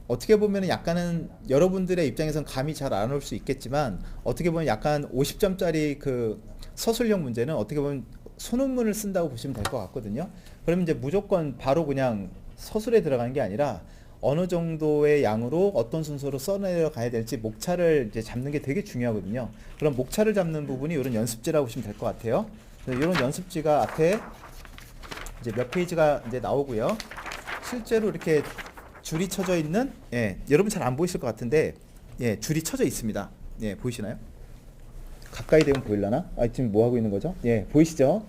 어떻게 보면 약간은 여러분들의 입장에선 감이 잘 안 올 수 있겠지만, 어떻게 보면 약간 50점짜리 그 서술형 문제는 어떻게 보면 소논문을 쓴다고 보시면 될 것 같거든요. 그러면 이제 무조건 바로 그냥 서술에 들어가는 게 아니라 어느 정도의 양으로 어떤 순서로 써내려 가야 될지 목차를 이제 잡는 게 되게 중요하거든요. 그럼 목차를 잡는 부분이 이런 연습지라고 보시면 될 것 같아요. 이런 연습지가 앞에 이제 몇 페이지가 이제 나오고요. 실제로 이렇게 줄이 쳐져 있는, 여러분 잘 안 보이실 것 같은데, 줄이 쳐져 있습니다. 보이시나요? 가까이 되면 보일라나? 지금 뭐 하고 있는 거죠? 보이시죠?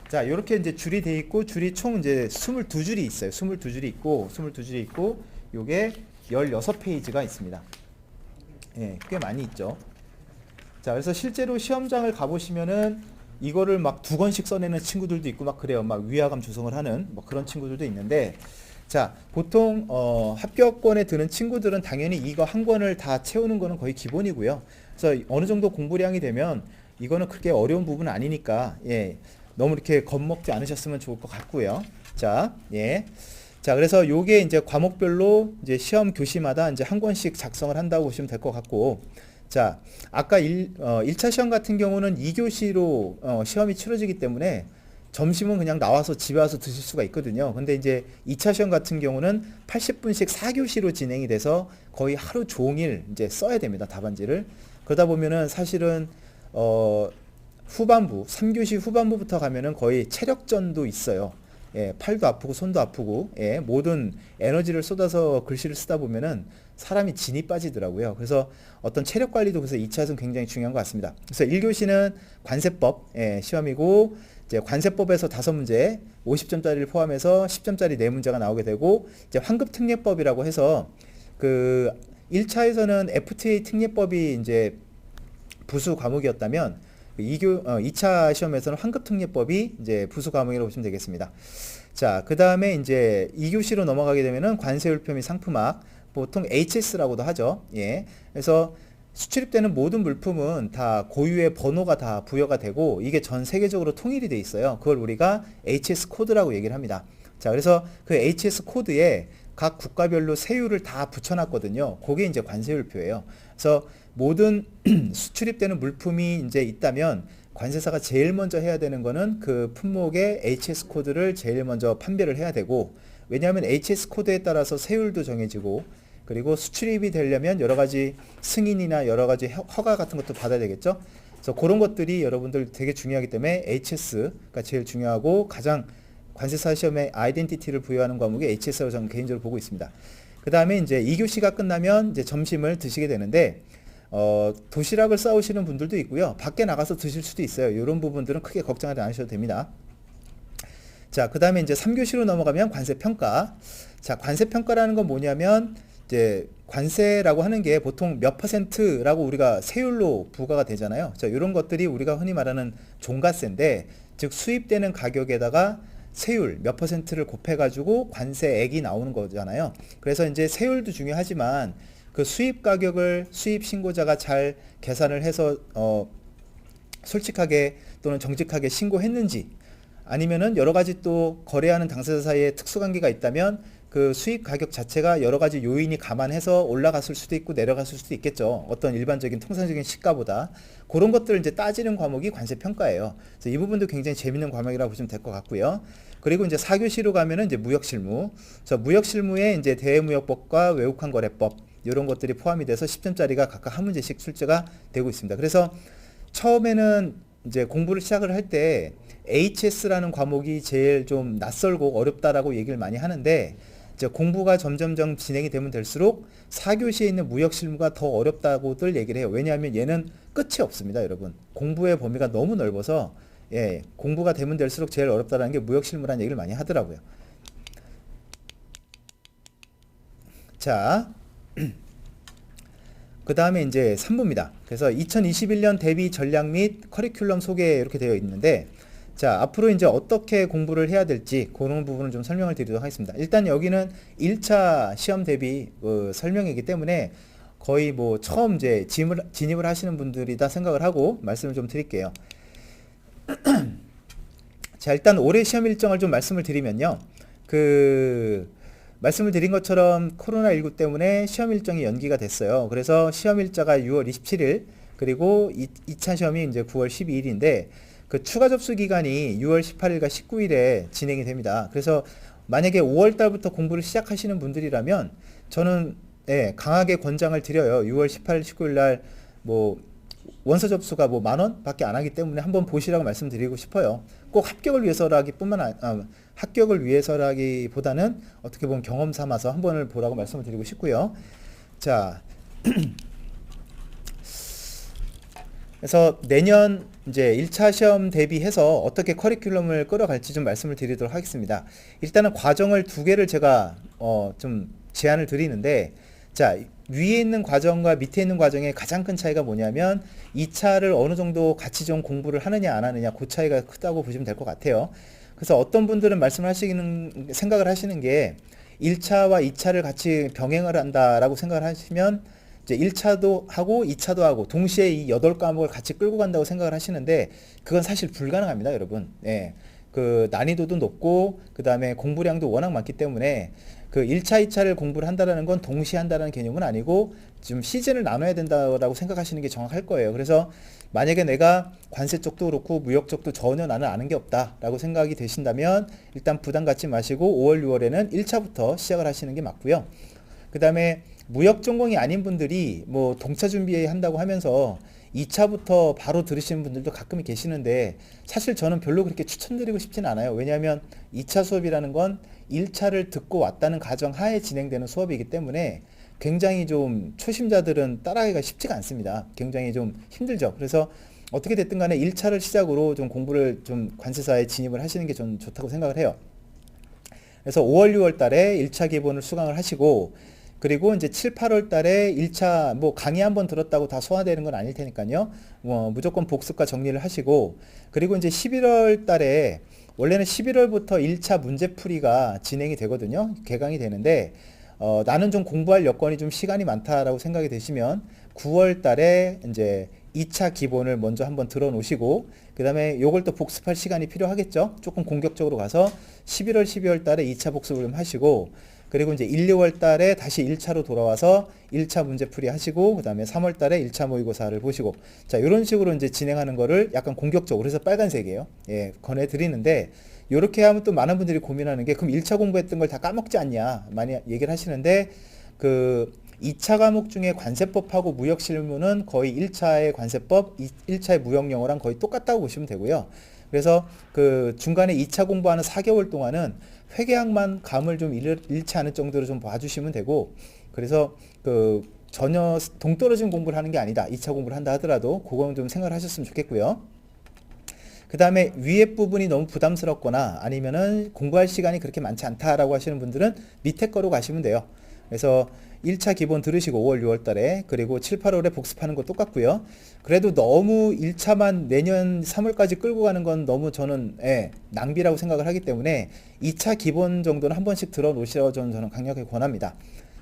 자, 이렇게 이제 줄이 돼 있고, 줄이 총 이제 22줄이 있어요. 22줄이 있고, 요게 16페이지가 있습니다. 꽤 많이 있죠. 자, 그래서 실제로 시험장을 가보시면은 이거를 막 2권씩 써내는 친구들도 있고 막 그래요. 막 위화감 조성을 하는 뭐 그런 친구들도 있는데, 자, 보통 합격권에 드는 친구들은 당연히 이거 한 권을 다 채우는 거는 거의 기본이고요. 그래서 어느 정도 공부량이 되면 이거는 그렇게 어려운 부분은 아니니까 너무 이렇게 겁먹지 않으셨으면 좋을 것 같고요. 자, 자, 그래서 요게 이제 과목별로 이제 시험 교시마다 이제 한 권씩 작성을 한다고 보시면 될 것 같고, 자, 아까 1차 시험 같은 경우는 2교시로 시험이 치러지기 때문에 점심은 그냥 나와서 집에 와서 드실 수가 있거든요. 근데 이제 2차 시험 같은 경우는 80분씩 4교시로 진행이 돼서 거의 하루 종일 이제 써야 됩니다, 답안지를. 그러다 보면은 사실은 후반부, 3교시 후반부부터 가면은 거의 체력전도 있어요. 팔도 아프고 손도 아프고, 모든 에너지를 쏟아서 글씨를 쓰다 보면은 사람이 진이 빠지더라고요. 그래서 어떤 체력 관리도 그래서 2차에서는 굉장히 중요한 것 같습니다. 그래서 1교시는 관세법 시험이고, 이제 관세법에서 5문제, 50점짜리를 포함해서 10점짜리 4문제가 나오게 되고, 이제 환급특례법이라고 해서 그 1차에서는 FTA 특례법이 이제 부수 과목이었다면 2차 시험에서는 환급특례법이 이제 부수 과목이라고 보시면 되겠습니다. 자, 그 다음에 이제 2교시로 넘어가게 되면은 관세율표 및 상품학, 보통 HS라고도 하죠. 예. 그래서 수출입되는 모든 물품은 다 고유의 번호가 다 부여가 되고 이게 전 세계적으로 통일이 돼 있어요. 그걸 우리가 HS 코드라고 얘기를 합니다. 자, 그래서 그 HS 코드에 각 국가별로 세율을 다 붙여놨거든요. 그게 이제 관세율표예요. 그래서 모든 수출입되는 물품이 이제 있다면 관세사가 제일 먼저 해야 되는 거는 그 품목의 HS 코드를 제일 먼저 판별을 해야 되고, 왜냐하면 HS 코드에 따라서 세율도 정해지고, 그리고 수출입이 되려면 여러 가지 승인이나 여러 가지 허가 같은 것도 받아야 되겠죠. 그래서 그런 것들이 여러분들 되게 중요하기 때문에 HS가 제일 중요하고 가장 관세사 시험에 아이덴티티를 부여하는 과목이 HS라고 저는 개인적으로 보고 있습니다. 그 다음에 이제 2교시가 끝나면 이제 점심을 드시게 되는데, 도시락을 싸오시는 분들도 있고요. 밖에 나가서 드실 수도 있어요. 이런 부분들은 크게 걱정하지 않으셔도 됩니다. 자, 그 다음에 이제 3교시로 넘어가면 관세평가. 자, 관세평가라는 건 뭐냐면, 이제 관세라고 하는 게 보통 몇 퍼센트라고 우리가 세율로 부과가 되잖아요. 자, 이런 것들이 우리가 흔히 말하는 종가세인데, 즉 수입되는 가격에다가 세율 몇 퍼센트를 곱해가지고 관세액이 나오는 거잖아요. 그래서 이제 세율도 중요하지만 그 수입 가격을 수입 신고자가 잘 계산을 해서 솔직하게 또는 정직하게 신고했는지, 아니면은 여러 가지 또 거래하는 당사자 사이에 특수관계가 있다면 그 수입 가격 자체가 여러 가지 요인이 감안해서 올라갔을 수도 있고 내려갔을 수도 있겠죠. 어떤 일반적인 통상적인 시가보다. 그런 것들을 이제 따지는 과목이 관세평가예요. 그래서 이 부분도 굉장히 재밌는 과목이라고 보시면 될 것 같고요. 그리고 이제 4교시로 가면은 이제 무역실무. 그래서 무역실무에 이제 대외무역법과 외국환 거래법 이런 것들이 포함이 돼서 10점짜리가 각각 한 문제씩 출제가 되고 있습니다. 그래서 처음에는 이제 공부를 시작을 할 때 HS라는 과목이 제일 좀 낯설고 어렵다라고 얘기를 많이 하는데, 이제 공부가 점점점 진행이 되면 될수록 4교시에 있는 무역실무가 더 어렵다고들 얘기를 해요. 왜냐하면 얘는 끝이 없습니다, 여러분. 공부의 범위가 너무 넓어서 예, 공부가 되면 될수록 제일 어렵다라는 게 무역실무라는 얘기를 많이 하더라고요. 자, 그 다음에 이제 3부입니다. 그래서 2021년 대비 전략 및 커리큘럼 소개 이렇게 되어 있는데, 자, 앞으로 이제 어떻게 공부를 해야 될지 그런 부분을 좀 설명을 드리도록 하겠습니다. 일단 여기는 1차 시험 대비 설명이기 때문에 거의 뭐 처음 이제 진입을 하시는 분들이다 생각을 하고 말씀을 좀 드릴게요. 자, 일단 올해 시험 일정을 좀 말씀을 드리면요. 말씀을 드린 것처럼 코로나19 때문에 시험 일정이 연기가 됐어요. 그래서 시험 일자가 6월 27일, 그리고 2차 시험이 이제 9월 12일인데, 그 추가 접수 기간이 6월 18일과 19일에 진행이 됩니다. 그래서 만약에 5월 달부터 공부를 시작하시는 분들이라면 저는 예, 강하게 권장을 드려요. 6월 18일, 19일 날 뭐 원서 접수가 뭐 10,000원 밖에 안 하기 때문에 한번 보시라고 말씀드리고 싶어요. 꼭 합격을 위해서라기보다는 어떻게 보면 경험 삼아서 한 번을 보라고 말씀을 드리고 싶고요. 자, 그래서 내년 이제 1차 시험 대비해서 어떻게 커리큘럼을 끌어갈지 좀 말씀을 드리도록 하겠습니다. 일단은 과정을 두 개를 제가 좀 제안을 드리는데, 자, 위에 있는 과정과 밑에 있는 과정의 가장 큰 차이가 뭐냐면 2차를 어느 정도 같이 좀 공부를 하느냐 안 하느냐, 그 차이가 크다고 보시면 될 것 같아요. 그래서 어떤 분들은 생각을 하시는 게 1차와 2차를 같이 병행을 한다라고 생각을 하시면 이제 1차도 하고 2차도 하고 동시에 이 8과목을 같이 끌고 간다고 생각을 하시는데, 그건 사실 불가능합니다, 여러분. 예. 그 난이도도 높고 그 다음에 공부량도 워낙 많기 때문에 그 1차, 2차를 공부를 한다는 건 동시에 한다는 개념은 아니고 좀 시즌을 나눠야 된다고 생각하시는 게 정확할 거예요. 그래서 만약에 내가 관세 쪽도 그렇고 무역 쪽도 전혀 나는 아는 게 없다라고 생각이 되신다면 일단 부담 갖지 마시고 5월, 6월에는 1차부터 시작을 하시는 게 맞고요. 그 다음에 무역 전공이 아닌 분들이 뭐 동차 준비한다고 하면서 2차부터 바로 들으시는 분들도 가끔 계시는데, 사실 저는 별로 그렇게 추천드리고 싶진 않아요. 왜냐하면 2차 수업이라는 건 1차를 듣고 왔다는 가정 하에 진행되는 수업이기 때문에 굉장히 좀 초심자들은 따라하기가 쉽지가 않습니다. 굉장히 좀 힘들죠. 그래서 어떻게 됐든 간에 1차를 시작으로 좀 공부를 좀 관세사에 진입을 하시는 게 좀 좋다고 생각을 해요. 그래서 5월, 6월 달에 1차 기본을 수강을 하시고, 그리고 이제 7, 8월 달에 1차 뭐 강의 한번 들었다고 다 소화되는 건 아닐 테니까요. 무조건 복습과 정리를 하시고, 그리고 이제 11월 달에 원래는 11월부터 1차 문제풀이가 진행이 되거든요. 개강이 되는데 나는 좀 공부할 여건이 좀 시간이 많다라고 생각이 되시면 9월 달에 이제 2차 기본을 먼저 한번 들어 놓으시고 그 다음에 요걸 또 복습할 시간이 필요하겠죠. 조금 공격적으로 가서 11월, 12월 달에 2차 복습을 좀 하시고 그리고 이제 1, 2월 달에 다시 1차로 돌아와서 1차 문제풀이 하시고 그 다음에 3월 달에 1차 모의고사를 보시고 자 이런 식으로 이제 진행하는 거를 약간 공격적으로 그래서 빨간색이에요. 예, 권해드리는데 요렇게 하면 또 많은 분들이 고민하는 게 그럼 1차 공부했던 걸 다 까먹지 않냐 많이 얘기를 하시는데 그 2차 과목 중에 관세법하고 무역실무는 거의 1차의 관세법, 1차의 무역영어랑 거의 똑같다고 보시면 되고요. 그래서 그 중간에 2차 공부하는 4개월 동안은 회계학만 감을 좀 잃지 않을 정도로 좀 봐주시면 되고 그래서 그 전혀 동떨어진 공부를 하는 게 아니다. 2차 공부를 한다 하더라도 그건 좀 생각을 하셨으면 좋겠고요. 그 다음에 위에 부분이 너무 부담스럽거나 아니면은 공부할 시간이 그렇게 많지 않다라고 하시는 분들은 밑에 거로 가시면 돼요. 그래서 1차 기본 들으시고 5월, 6월 달에 그리고 7, 8월에 복습하는 거 똑같고요. 그래도 너무 1차만 내년 3월까지 끌고 가는 건 너무 저는 낭비라고 생각을 하기 때문에 2차 기본 정도는 한 번씩 들어 놓으시라고 저는 강력하게 권합니다.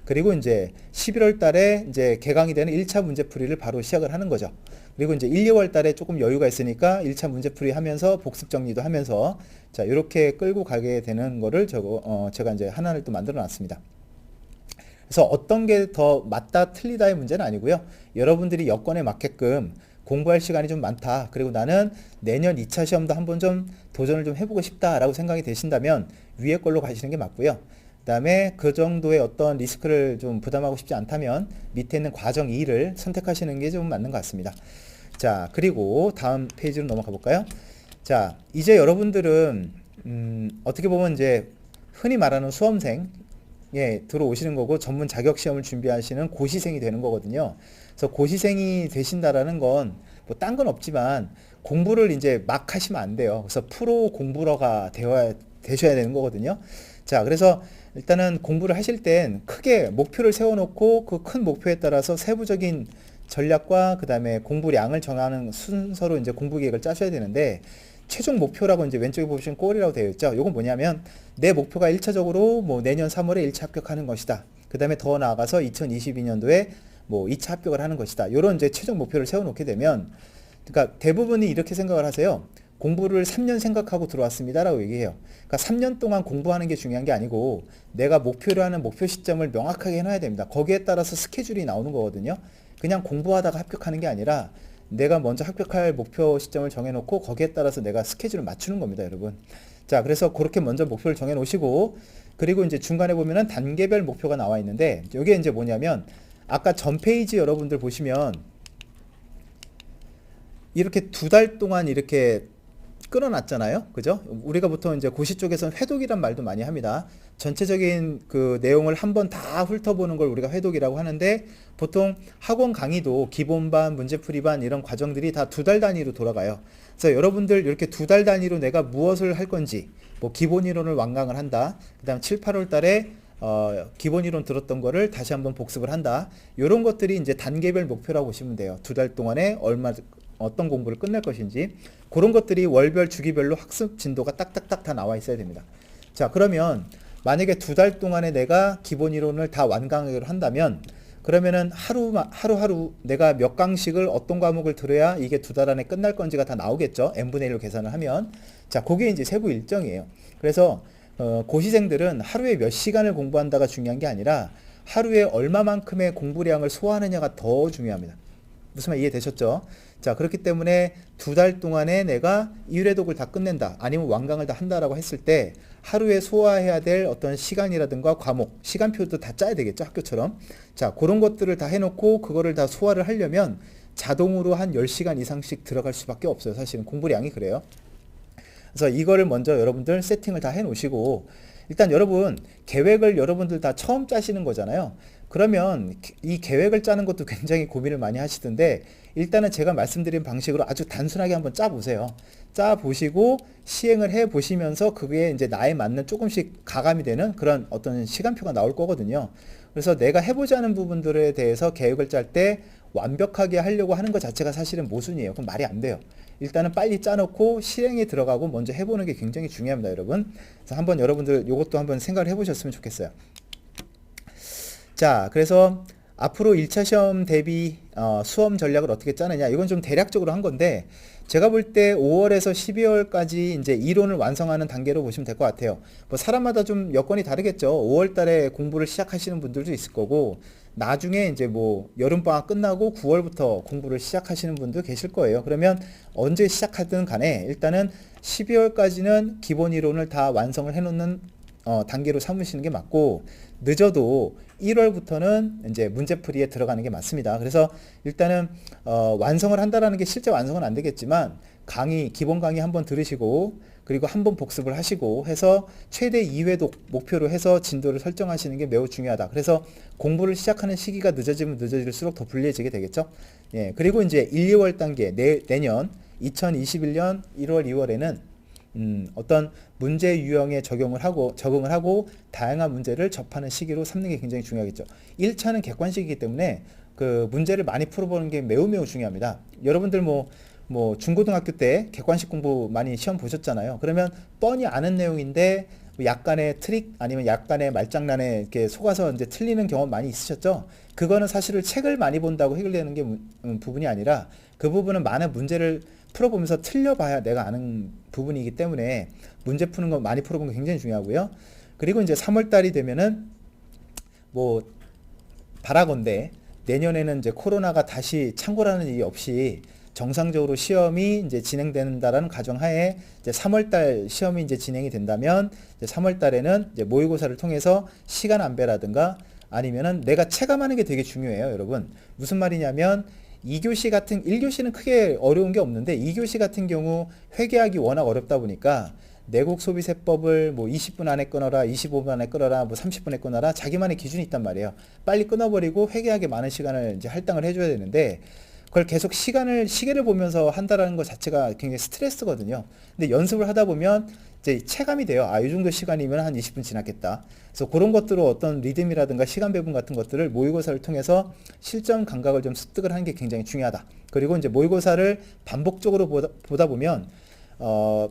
그리고 이제 11월 달에 이제 개강이 되는 1차 문제풀이를 바로 시작을 하는 거죠. 그리고 이제 1, 2월 달에 조금 여유가 있으니까 1차 문제풀이 하면서 복습 정리도 하면서 자, 이렇게 끌고 가게 되는 거를 제가 이제 하나를 또 만들어 놨습니다. 그래서 어떤 게 더 맞다 틀리다의 문제는 아니고요. 여러분들이 여건에 맞게끔 공부할 시간이 좀 많다. 그리고 나는 내년 2차 시험도 한번 좀 도전을 좀 해보고 싶다라고 생각이 되신다면 위에 걸로 가시는 게 맞고요. 그 다음에 그 정도의 어떤 리스크를 좀 부담하고 싶지 않다면 밑에 있는 과정 2를 선택하시는 게 좀 맞는 것 같습니다. 자, 그리고 다음 페이지로 넘어가 볼까요? 자, 이제 여러분들은 어떻게 보면 이제 흔히 말하는 수험생 들어오시는 거고 전문 자격 시험을 준비하시는 고시생이 되는 거거든요. 그래서 고시생이 되신다라는 건 뭐 딴 건 없지만 공부를 이제 막 하시면 안 돼요. 그래서 프로 공부러가 되셔야 되는 거거든요. 자, 그래서 일단은 공부를 하실 땐 크게 목표를 세워놓고 그 큰 목표에 따라서 세부적인 전략과 그 다음에 공부량을 정하는 순서로 이제 공부 계획을 짜셔야 되는데 최종 목표라고 이제 왼쪽에 보시면 골이라고 되어 있죠. 이건 뭐냐면 내 목표가 1차적으로 뭐 내년 3월에 1차 합격하는 것이다. 그 다음에 더 나아가서 2022년도에 뭐 2차 합격을 하는 것이다. 이런 이제 최종 목표를 세워놓게 되면 그러니까 대부분이 이렇게 생각을 하세요. 공부를 3년 생각하고 들어왔습니다라고 얘기해요. 그러니까 3년 동안 공부하는 게 중요한 게 아니고 내가 목표로 하는 목표 시점을 명확하게 해놔야 됩니다. 거기에 따라서 스케줄이 나오는 거거든요. 그냥 공부하다가 합격하는 게 아니라 내가 먼저 합격할 목표 시점을 정해놓고 거기에 따라서 내가 스케줄을 맞추는 겁니다, 여러분. 자, 그래서 그렇게 먼저 목표를 정해놓으시고 그리고 이제 중간에 보면은 단계별 목표가 나와 있는데 이게 이제 뭐냐면 아까 전 페이지 여러분들 보시면 이렇게 2달 동안 이렇게 끌어놨잖아요. 그죠? 우리가 보통 이제 고시 쪽에서는 회독이란 말도 많이 합니다. 전체적인 그 내용을 한번 다 훑어보는 걸 우리가 회독이라고 하는데 보통 학원 강의도 기본반, 문제풀이반 이런 과정들이 다 2달 단위로 돌아가요. 그래서 여러분들 이렇게 2달 단위로 내가 무엇을 할 건지 뭐 기본 이론을 완강을 한다. 그 다음 7, 8월 달에 기본 이론 들었던 거를 다시 한번 복습을 한다. 이런 것들이 이제 단계별 목표라고 보시면 돼요. 2달 동안에 어떤 공부를 끝낼 것인지 그런 것들이 월별 주기별로 학습 진도가 딱딱딱 다 나와 있어야 됩니다. 자, 그러면 만약에 2달 동안에 내가 기본 이론을 다 완강을 한다면 그러면은 하루하루 내가 몇 강씩을 어떤 과목을 들어야 이게 2달 안에 끝날 건지가 다 나오겠죠. n분의 1로 계산을 하면. 자, 그게 이제 세부 일정이에요. 그래서 고시생들은 하루에 몇 시간을 공부한다가 중요한 게 아니라 하루에 얼마만큼의 공부량을 소화하느냐가 더 중요합니다. 무슨 말 이해되셨죠? 자, 그렇기 때문에 2달 동안에 내가 1회독을 다 끝낸다 아니면 완강을 다 한다라고 했을 때 하루에 소화해야 될 어떤 시간이라든가 과목, 시간표도 다 짜야 되겠죠, 학교처럼. 자, 그런 것들을 다 해놓고 그거를 다 소화를 하려면 자동으로 한 10시간 이상씩 들어갈 수밖에 없어요. 사실은 공부량이 그래요. 그래서 이거를 먼저 여러분들 세팅을 다 해놓으시고 일단 여러분 계획을 여러분들 다 처음 짜시는 거잖아요. 그러면 이 계획을 짜는 것도 굉장히 고민을 많이 하시던데 일단은 제가 말씀드린 방식으로 아주 단순하게 한번 짜보세요. 짜보시고 시행을 해보시면서 그게 이제 나에 맞는 조금씩 가감이 되는 그런 어떤 시간표가 나올 거거든요. 그래서 내가 해보지 않은 부분들에 대해서 계획을 짤 때 완벽하게 하려고 하는 것 자체가 사실은 모순이에요. 그럼 말이 안 돼요. 일단은 빨리 짜놓고 실행에 들어가고 먼저 해보는 게 굉장히 중요합니다, 여러분. 그래서 한번 여러분들 요것도 한번 생각을 해보셨으면 좋겠어요. 자, 그래서 앞으로 1차 시험 대비 수험 전략을 어떻게 짜느냐, 이건 좀 대략적으로 한 건데, 제가 볼 때 5월에서 12월까지 이제 이론을 완성하는 단계로 보시면 될 것 같아요. 뭐 사람마다 좀 여건이 다르겠죠. 5월 달에 공부를 시작하시는 분들도 있을 거고, 나중에 이제 뭐 여름방학 끝나고 9월부터 공부를 시작하시는 분도 계실 거예요. 그러면 언제 시작하든 간에 일단은 12월까지는 기본 이론을 다 완성을 해놓는 단계로 삼으시는 게 맞고, 늦어도 1월부터는 이제 문제풀이에 들어가는 게 맞습니다. 그래서 일단은 완성을 한다라는 게 실제 완성은 안 되겠지만, 기본 강의 한번 들으시고, 그리고 한번 복습을 하시고 해서 최대 2회 목표로 해서 진도를 설정하시는 게 매우 중요하다. 그래서 공부를 시작하는 시기가 늦어지면 늦어질수록 더 불리해지게 되겠죠. 예, 그리고 이제 1, 2월 단계, 내년 2021년 1월, 2월에는 어떤 문제 유형에 적응을 하고 다양한 문제를 접하는 시기로 삼는 게 굉장히 중요하겠죠. 1차는 객관식이기 때문에 그 문제를 많이 풀어보는 게 매우 중요합니다. 여러분들 뭐 중고등학교 때 객관식 공부 많이 시험 보셨잖아요. 그러면 뻔히 아는 내용인데 약간의 트릭 아니면 약간의 말장난에 이렇게 속아서 이제 틀리는 경험 많이 있으셨죠? 그거는 사실은 책을 많이 본다고 해결되는 게 부분이 아니라, 그 부분은 많은 문제를 풀어보면서 틀려봐야 내가 아는 부분이기 때문에 문제 푸는 거 많이 풀어보는 게 굉장히 중요하고요. 그리고 이제 3월 달이 되면은 뭐 바라건대 내년에는 이제 코로나가 다시 창궐하는 일이 없이 정상적으로 시험이 이제 진행된다라는 가정하에 이제 3월달 시험이 이제 진행이 된다면, 이제 3월달에는 이제 모의고사를 통해서 시간 안배라든가 아니면은 내가 체감하는 게 되게 중요해요, 여러분. 무슨 말이냐면 1교시는 크게 어려운 게 없는데 2교시 같은 경우 회계하기 워낙 어렵다 보니까 내국 소비세법을 뭐 20분 안에 끊어라, 25분 안에 끊어라, 뭐 30분에 끊어라, 자기만의 기준이 있단 말이에요. 빨리 끊어버리고 회계하기 많은 시간을 이제 할당을 해줘야 되는데, 그걸 계속 시계를 보면서 한다라는 것 자체가 굉장히 스트레스거든요. 근데 연습을 하다 보면 이제 체감이 돼요. 이 정도 시간이면 한 20분 지났겠다. 그래서 그런 것들로 어떤 리듬이라든가 시간 배분 같은 것들을 모의고사를 통해서 실전 감각을 좀 습득을 하는 게 굉장히 중요하다. 그리고 이제 모의고사를 반복적으로 보다 보면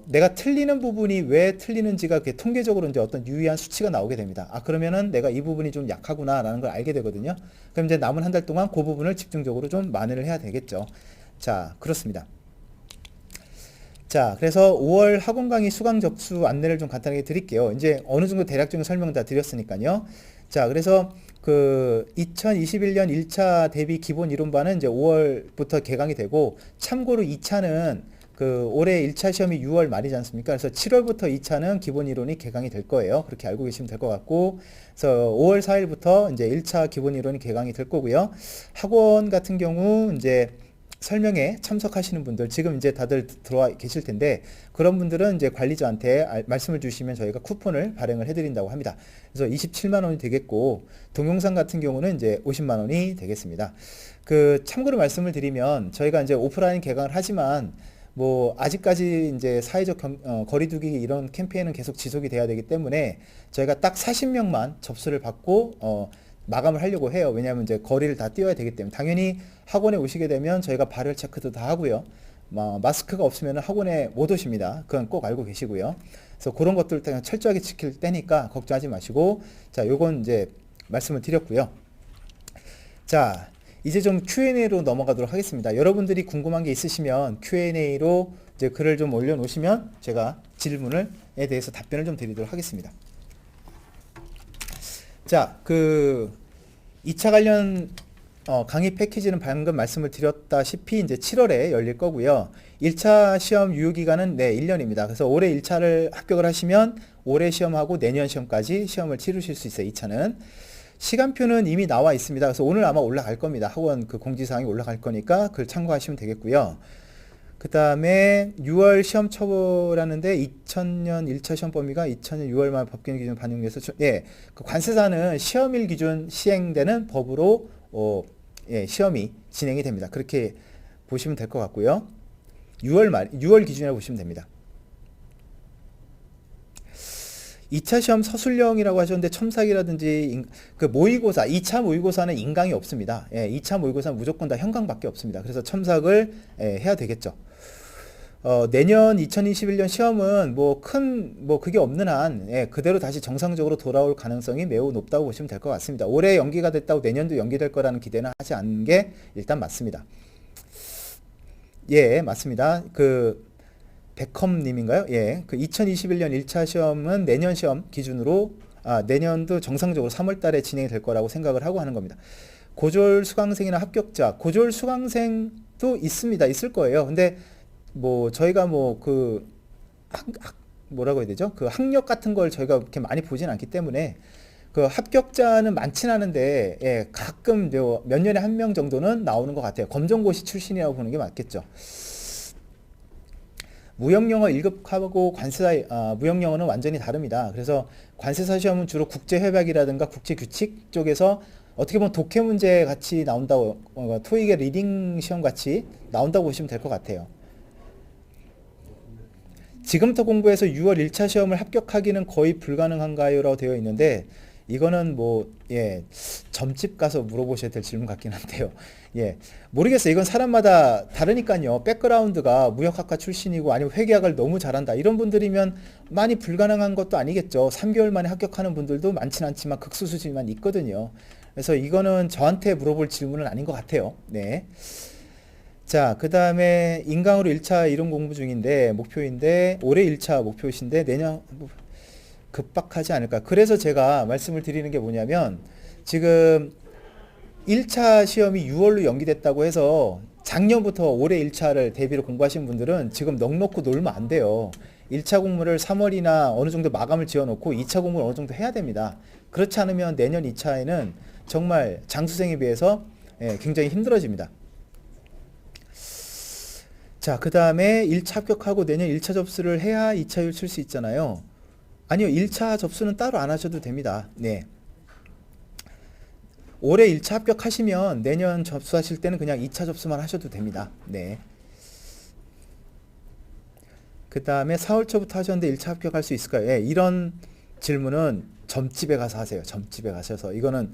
내가 틀리는 부분이 왜 틀리는지가 그게 통계적으로 이제 어떤 유의한 수치가 나오게 됩니다. 그러면은 내가 이 부분이 좀 약하구나라는 걸 알게 되거든요. 그럼 이제 남은 한 달 동안 그 부분을 집중적으로 좀 만회를 해야 되겠죠. 자, 그렇습니다. 자, 그래서 5월 학원 강의 수강 접수 안내를 좀 간단하게 드릴게요. 이제 어느 정도 대략적인 설명 다 드렸으니까요. 자, 그래서 그 2021년 1차 대비 기본 이론반은 이제 5월부터 개강이 되고, 참고로 2차는 그 올해 1차 시험이 6월 말이지 않습니까? 그래서 7월부터 2차는 기본 이론이 개강이 될 거예요. 그렇게 알고 계시면 될 것 같고, 그래서 5월 4일부터 이제 1차 기본 이론이 개강이 될 거고요. 학원 같은 경우 이제 설명에 참석하시는 분들 지금 이제 다들 들어와 계실 텐데, 그런 분들은 이제 관리자한테 말씀을 주시면 저희가 쿠폰을 발행을 해드린다고 합니다. 그래서 27만 원이 되겠고, 동영상 같은 경우는 이제 50만 원이 되겠습니다. 그 참고로 말씀을 드리면, 저희가 이제 오프라인 개강을 하지만 뭐 아직까지 이제 사회적 거리두기 이런 캠페인은 계속 지속이 돼야 되기 때문에 저희가 딱 40명만 접수를 받고 마감을 하려고 해요. 왜냐하면 이제 거리를 다 띄워야 되기 때문에. 당연히 학원에 오시게 되면 저희가 발열 체크도 다 하고요. 마스크가 없으면 학원에 못 오십니다. 그건 꼭 알고 계시고요. 그래서 그런 것들 철저하게 지킬 때니까 걱정하지 마시고, 자, 요건 이제 말씀을 드렸고요. 자, 이제 좀 Q&A로 넘어가도록 하겠습니다. 여러분들이 궁금한 게 있으시면 Q&A로 이제 글을 좀 올려놓으시면 제가 질문에 대해서 답변을 좀 드리도록 하겠습니다. 자, 그 2차 관련 강의 패키지는 방금 말씀을 드렸다시피 이제 7월에 열릴 거고요. 1차 시험 유효기간은 1년입니다. 그래서 올해 1차를 합격을 하시면 올해 시험하고 내년 시험까지 시험을 치르실 수 있어요. 2차는. 시간표는 이미 나와 있습니다. 그래서 오늘 아마 올라갈 겁니다. 학원 그 공지사항이 올라갈 거니까 그걸 참고하시면 되겠고요. 그 다음에 6월 시험 처분하는데 2000년 1차 시험 범위가 2000년 6월 말 법규 기준 반영돼서 그 관세사는 시험일 기준 시행되는 법으로 시험이 진행이 됩니다. 그렇게 보시면 될 것 같고요. 6월 기준이라고 보시면 됩니다. 2차 시험 서술형이라고 하셨는데 첨삭이라든지 그 모의고사, 2차 모의고사는 인강이 없습니다. 2차 모의고사는 무조건 다 현강밖에 없습니다. 그래서 첨삭을 해야 되겠죠. 내년 2021년 시험은 뭐 그게 없는 한, 예, 그대로 다시 정상적으로 돌아올 가능성이 매우 높다고 보시면 될 것 같습니다. 올해 연기가 됐다고 내년도 연기될 거라는 기대는 하지 않는 게 일단 맞습니다. 예, 맞습니다. 백컴님인가요? 예, 2021년 1차 시험은 내년 시험 기준으로, 내년도 정상적으로 3월 달에 진행이 될 거라고 생각을 하고 하는 겁니다. 고졸 수강생이나 합격자, 고졸 수강생도 있습니다. 있을 거예요. 근데 저희가 뭐라고 해야 되죠? 그 학력 같은 걸 저희가 그렇게 많이 보진 않기 때문에 그 합격자는 많진 않은데, 예, 가끔 몇 년에 한 명 정도는 나오는 것 같아요. 검정고시 출신이라고 보는 게 맞겠죠. 무역영어 1급하고 무역영어는 완전히 다릅니다. 그래서 관세사 시험은 주로 국제협약이라든가 국제규칙 쪽에서 어떻게 보면 독해 문제 같이 나온다고, 토익의 리딩 시험 같이 나온다고 보시면 될 것 같아요. 지금부터 공부해서 6월 1차 시험을 합격하기는 거의 불가능한가요? 라고 되어 있는데, 이거는 예, 점집 가서 물어보셔야 될 질문 같긴 한데요. 예, 모르겠어요. 이건 사람마다 다르니까요. 백그라운드가 무역학과 출신이고 아니면 회계학을 너무 잘한다, 이런 분들이면 많이 불가능한 것도 아니겠죠. 3개월 만에 합격하는 분들도 많진 않지만 극소수지만 있거든요. 그래서 이거는 저한테 물어볼 질문은 아닌 것 같아요. 네. 자, 그 다음에 인강으로 1차 이론 공부 중인데, 목표인데, 올해 1차 목표이신데, 내년 급박하지 않을까. 그래서 제가 말씀을 드리는 게 뭐냐면, 지금 1차 시험이 6월로 연기됐다고 해서 작년부터 올해 1차를 대비로 공부하신 분들은 지금 넋 놓고 놀면 안 돼요. 1차 공부를 3월이나 어느 정도 마감을 지어 놓고 2차 공부를 어느 정도 해야 됩니다. 그렇지 않으면 내년 2차에는 정말 장수생에 비해서, 예, 굉장히 힘들어집니다. 자, 그 다음에 1차 합격하고 내년 1차 접수를 해야 2차율 칠 수 있잖아요. 아니요, 1차 접수는 따로 안 하셔도 됩니다. 네. 올해 1차 합격하시면 내년 접수하실 때는 그냥 2차 접수만 하셔도 됩니다. 네. 그 다음에 4월 초부터 하셨는데 1차 합격할 수 있을까요? 예, 이런 질문은 점집에 가서 하세요. 점집에 가셔서. 이거는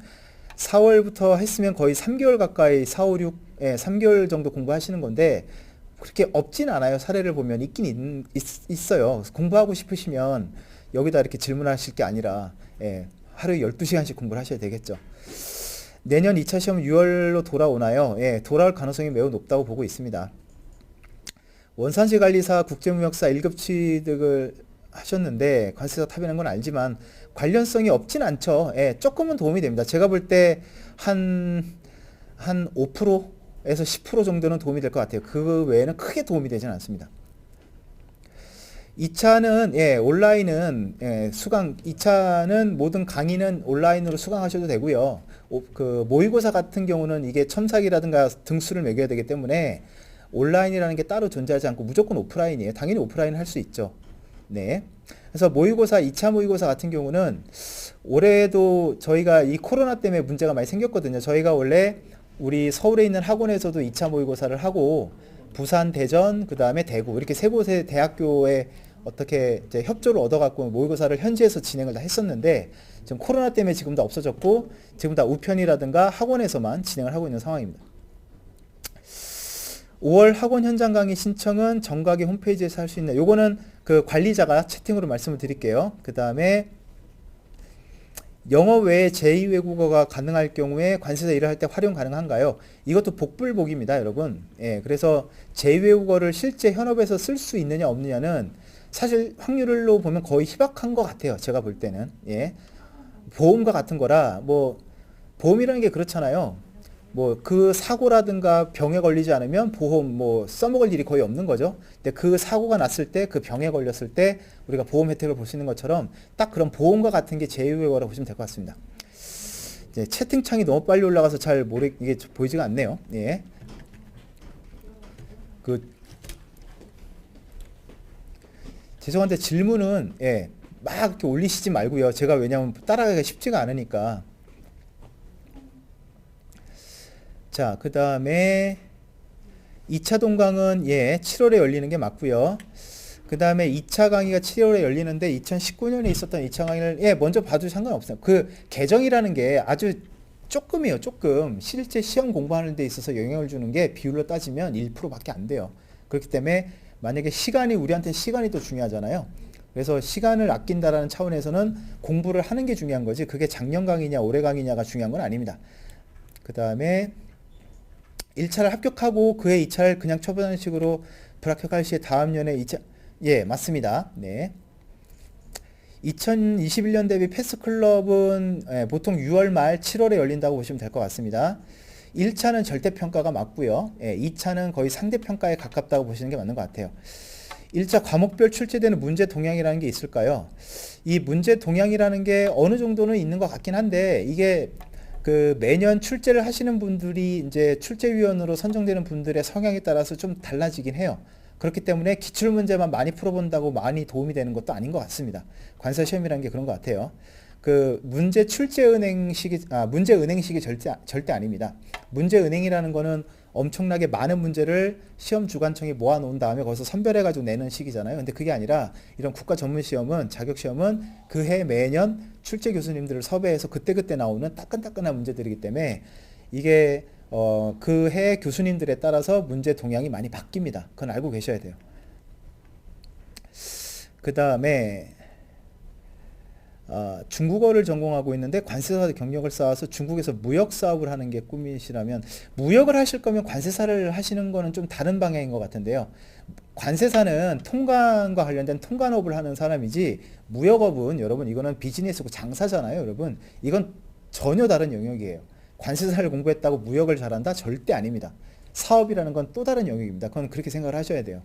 4월부터 했으면 거의 3개월 가까이, 4, 5, 6, 예, 3개월 정도 공부하시는 건데, 그렇게 없진 않아요. 사례를 보면 있긴 있어요. 공부하고 싶으시면 여기다 이렇게 질문하실 게 아니라, 예, 하루에 12시간씩 공부를 하셔야 되겠죠. 내년 2차 시험 6월로 돌아오나요? 예, 돌아올 가능성이 매우 높다고 보고 있습니다. 원산지관리사 국제무역사 1급 취득을 하셨는데 관세사 탑이라는 건 알지만 관련성이 없진 않죠. 예, 조금은 도움이 됩니다. 제가 볼 때 한 5%에서 10% 정도는 도움이 될 것 같아요. 그 외에는 크게 도움이 되지는 않습니다. 2차는, 예, 온라인은, 예, 2차는 모든 강의는 온라인으로 수강하셔도 되고요. 모의고사 같은 경우는 이게 첨삭이라든가 등수를 매겨야 되기 때문에 온라인이라는 게 따로 존재하지 않고 무조건 오프라인이에요. 당연히 오프라인 할 수 있죠. 네. 그래서 2차 모의고사 같은 경우는 올해도 저희가 이 코로나 때문에 문제가 많이 생겼거든요. 저희가 원래 우리 서울에 있는 학원에서도 2차 모의고사를 하고 부산, 대전, 그 다음에 대구 이렇게 세 곳의 대학교에 어떻게 이제 협조를 얻어갖고 모의고사를 현지에서 진행을 다 했었는데, 지금 코로나 때문에 지금 다 없어졌고 지금 다 우편이라든가 학원에서만 진행을 하고 있는 상황입니다. 5월 학원 현장 강의 신청은 정각의 홈페이지에서 할 수 있나요? 요거는 그 관리자가 채팅으로 말씀을 드릴게요. 그 다음에 영어 외에 제2외국어가 가능할 경우에 관세사 일을 할 때 활용 가능한가요? 이것도 복불복입니다, 여러분. 예, 그래서 제2외국어를 실제 현업에서 쓸 수 있느냐 없느냐는 사실 확률로 보면 거의 희박한 것 같아요. 제가 볼 때는. 예. 보험과 같은 거라, 보험이라는 게 그렇잖아요. 그 사고라든가 병에 걸리지 않으면 보험 써먹을 일이 거의 없는 거죠. 근데 그 사고가 났을 때, 그 병에 걸렸을 때 우리가 보험 혜택을 볼 수 있는 것처럼 딱 그런 보험과 같은 게 제2외국어라고 보시면 될 것 같습니다. 이제 채팅창이 너무 빨리 올라가서 이게 보이지가 않네요. 예. 죄송한데 질문은, 예, 막 이렇게 올리시지 말고요. 제가 왜냐면 따라가기가 쉽지가 않으니까. 자, 그 다음에 2차 동강은, 예, 7월에 열리는 게 맞고요. 그 다음에 2차 강의가 7월에 열리는데 2019년에 있었던 2차 강의를, 예, 먼저 봐도 상관없어요. 그 계정이라는 게 아주 조금이에요. 조금 실제 시험 공부하는 데 있어서 영향을 주는 게 비율로 따지면 1%밖에 안 돼요. 그렇기 때문에 만약에 시간이 우리한테 시간이 또 중요하잖아요. 그래서 시간을 아낀다라는 차원에서는 공부를 하는 게 중요한 거지 그게 작년 강의냐 올해 강의냐가 중요한 건 아닙니다. 그 다음에 1차를 합격하고 그해 2차를 그냥 처분하는 식으로 불합격할 시에 다음 년에 2차 예 맞습니다. 네. 2021년 대비 패스클럽은 보통 6월 말 7월에 열린다고 보시면 될 것 같습니다. 1차는 절대평가가 맞고요. 2차는 거의 상대평가에 가깝다고 보시는 게 맞는 것 같아요. 1차 과목별 출제되는 문제 동향이라는 게 있을까요? 이 문제 동향이라는 게 어느 정도는 있는 것 같긴 한데 이게 그 매년 출제를 하시는 분들이 이제 출제위원으로 선정되는 분들의 성향에 따라서 좀 달라지긴 해요. 그렇기 때문에 기출문제만 많이 풀어본다고 많이 도움이 되는 것도 아닌 것 같습니다. 관사시험이라는 게 그런 것 같아요. 그 문제 문제 은행식이 절대 아닙니다. 문제 은행이라는 거는 엄청나게 많은 문제를 시험 주관청이 모아놓은 다음에 거기서 선별해가지고 내는 식이잖아요. 근데 그게 아니라 이런 국가 전문 시험은 자격시험은 그해 매년 출제 교수님들을 섭외해서 그때그때 나오는 따끈따끈한 문제들이기 때문에 이게 그 해 교수님들에 따라서 문제 동향이 많이 바뀝니다. 그건 알고 계셔야 돼요. 그 다음에 중국어를 전공하고 있는데 관세사 경력을 쌓아서 중국에서 무역 사업을 하는 게 꿈이시라면 무역을 하실 거면 관세사를 하시는 거는 좀 다른 방향인 것 같은데요. 관세사는 통관과 관련된 통관업을 하는 사람이지 무역업은 여러분 이거는 비즈니스고 장사잖아요. 여러분 이건 전혀 다른 영역이에요. 관세사를 공부했다고 무역을 잘한다? 절대 아닙니다. 사업이라는 건 또 다른 영역입니다. 그건 그렇게 생각을 하셔야 돼요.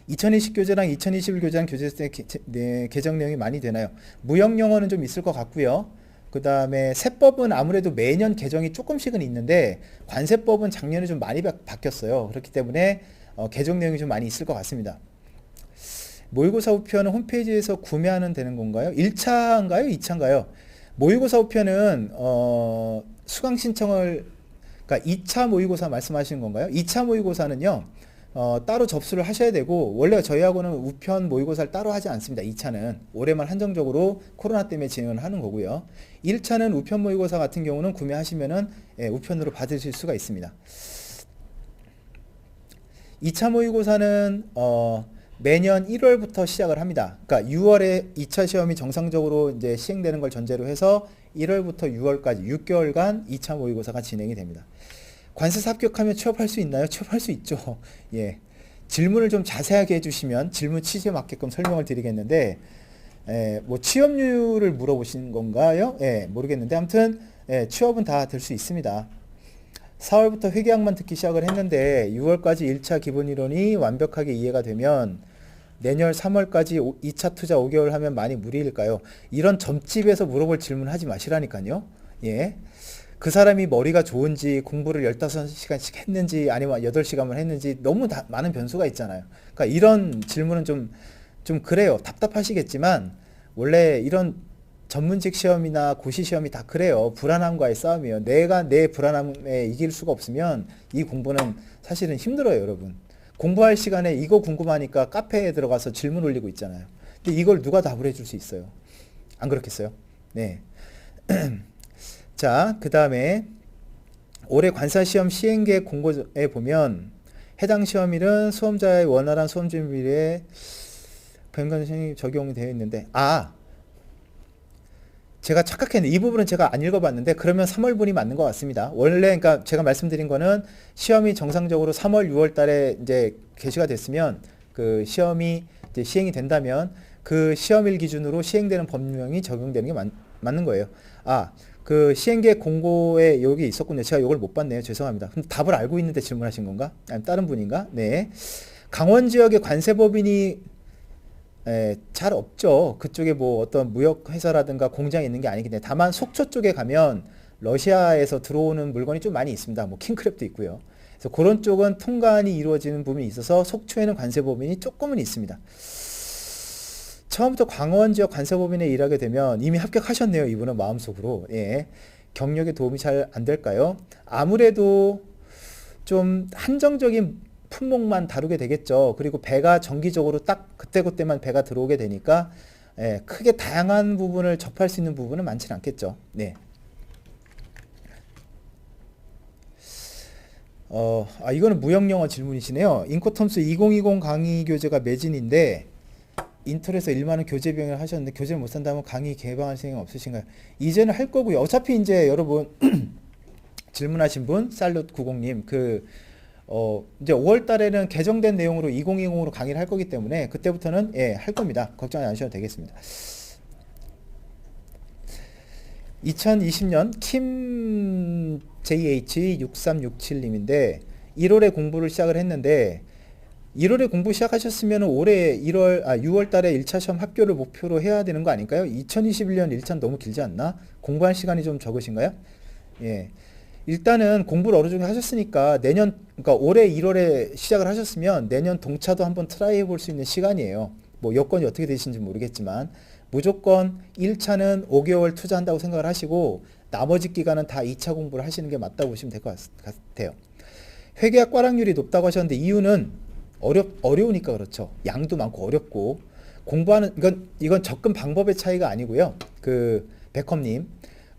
2020 교재랑 2021 교재랑 교재했을 때 개정 내용이 많이 되나요? 무역 영어는 좀 있을 것 같고요. 그 다음에 세법은 아무래도 매년 개정이 조금씩은 있는데 관세법은 작년에 좀 많이 바뀌었어요. 그렇기 때문에 개정 내용이 좀 많이 있을 것 같습니다. 모의고사 우편은 홈페이지에서 구매하면 되는 건가요? 1차인가요? 2차인가요? 모의고사 우편은 수강 신청을 그러니까 2차 모의고사 말씀하시는 건가요? 2차 모의고사는요. 따로 접수를 하셔야 되고 원래 저희하고는 우편 모의고사를 따로 하지 않습니다. 2차는 올해만 한정적으로 코로나 때문에 진행을 하는 거고요. 1차는 우편 모의고사 같은 경우는 구매하시면은 우편으로 받으실 수가 있습니다. 2차 모의고사는 매년 1월부터 시작을 합니다. 그러니까 6월에 2차 시험이 정상적으로 이제 시행되는 걸 전제로 해서 1월부터 6월까지 6개월간 2차 모의고사가 진행이 됩니다. 관세사 합격하면 취업할 수 있나요? 취업할 수 있죠. 예. 질문을 좀 자세하게 해주시면 질문 취지에 맞게끔 설명을 드리겠는데, 뭐 취업률을 물어보신 건가요? 예, 모르겠는데 아무튼 취업은 다 될 수 있습니다. 4월부터 회계학만 듣기 시작을 했는데 6월까지 1차 기본이론이 완벽하게 이해가 되면 내년 3월까지 2차 투자 5개월 하면 많이 무리일까요? 이런 점집에서 물어볼 질문 하지 마시라니까요. 예. 그 사람이 머리가 좋은지 공부를 15시간씩 했는지 아니면 8시간만 했는지 너무 많은 변수가 있잖아요. 그러니까 이런 질문은 좀 그래요. 답답하시겠지만 원래 이런 전문직 시험이나 고시 시험이 다 그래요. 불안함과의 싸움이에요. 내가 내 불안함에 이길 수가 없으면 이 공부는 사실은 힘들어요, 여러분. 공부할 시간에 이거 궁금하니까 카페에 들어가서 질문 올리고 있잖아요. 근데 이걸 누가 답을 해줄 수 있어요? 안 그렇겠어요? 네. 자, 그 다음에 올해 관사시험 시행계획 공고에 보면 해당 시험일은 수험자의 원활한 수험 준비에 변경이 적용이 되어 있는데 제가 착각했는데 이 부분은 제가 안 읽어봤는데 그러면 3월분이 맞는 것 같습니다. 원래 그러니까 제가 말씀드린 거는 시험이 정상적으로 3월, 6월 달에 이제 개시가 됐으면 그 시험이 이제 시행이 된다면 그 시험일 기준으로 시행되는 법령이 적용되는 게 맞는 거예요. 그 시행계획 공고에 여기 있었군요. 제가 이걸 못 봤네요. 죄송합니다. 그럼 답을 알고 있는데 질문하신 건가? 아니면 다른 분인가? 네. 강원 지역의 관세법인이 잘 없죠. 그쪽에 뭐 어떤 무역회사라든가 공장이 있는 게 아니기 때문에. 다만 속초 쪽에 가면 러시아에서 들어오는 물건이 좀 많이 있습니다. 뭐 킹크랩도 있고요. 그래서 그런 쪽은 통관이 이루어지는 부분이 있어서 속초에는 관세법인이 조금은 있습니다. 처음부터 강원 지역 관세법인에 일하게 되면 이미 합격하셨네요. 이분은 마음속으로. 예. 경력에 도움이 잘 안 될까요? 아무래도 좀 한정적인 품목만 다루게 되겠죠. 그리고 배가 정기적으로 딱 그때그때만 배가 들어오게 되니까 크게 다양한 부분을 접할 수 있는 부분은 많지는 않겠죠. 네. 이거는 무형영어 질문이시네요. 인코텀스 2020 강의 교재가 매진인데 인터넷에서 1만원 교재 비용을 하셨는데 교재를 못 산다면 강의 개방할 생각 없으신가요? 이제는 할 거고요. 어차피 이제 여러분 질문하신 분 쌀롯 90님 이제 5월 달에는 개정된 내용으로 2020으로 강의를 할 거기 때문에 그때부터는 할 겁니다. 걱정 안 하셔도 되겠습니다. 2020년 킴 JH6367님인데 1월에 공부를 시작을 했는데 1월에 공부 시작하셨으면 올해 6월 달에 1차 시험 합격을 목표로 해야 되는 거 아닐까요? 2021년 1차는 너무 길지 않나? 공부할 시간이 좀 적으신가요? 예. 일단은 공부를 어느 정도 하셨으니까 그러니까 올해 1월에 시작을 하셨으면 내년 동차도 한번 트라이 해볼 수 있는 시간이에요. 뭐 여건이 어떻게 되시는지 모르겠지만 무조건 1차는 5개월 투자한다고 생각을 하시고 나머지 기간은 다 2차 공부를 하시는 게 맞다고 보시면 될 것 같아요. 회계학 꽈락률이 높다고 하셨는데 이유는 어려우니까 그렇죠. 양도 많고 어렵고 공부하는 이건 접근 방법의 차이가 아니고요. 백컴님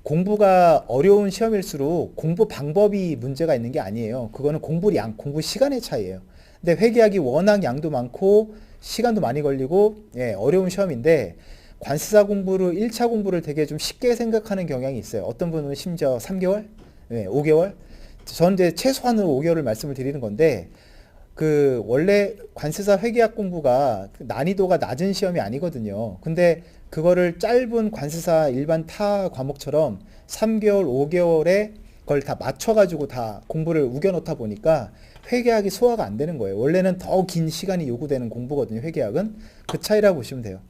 공부가 어려운 시험일수록 공부 방법이 문제가 있는 게 아니에요. 그거는 공부 시간의 차이예요. 근데 회계학이 워낙 양도 많고 시간도 많이 걸리고 어려운 시험인데 관세사 공부를 1차 공부를 되게 좀 쉽게 생각하는 경향이 있어요. 어떤 분은 심지어 3개월, 5개월. 저는 이제 최소한으로 5개월을 말씀을 드리는 건데 원래 관세사 회계학 공부가 난이도가 낮은 시험이 아니거든요. 근데 그거를 짧은 관세사 일반 타 과목처럼 3개월, 5개월에 그걸 다 맞춰가지고 다 공부를 우겨놓다 보니까 회계학이 소화가 안 되는 거예요. 원래는 더 긴 시간이 요구되는 공부거든요. 회계학은. 그 차이라고 보시면 돼요.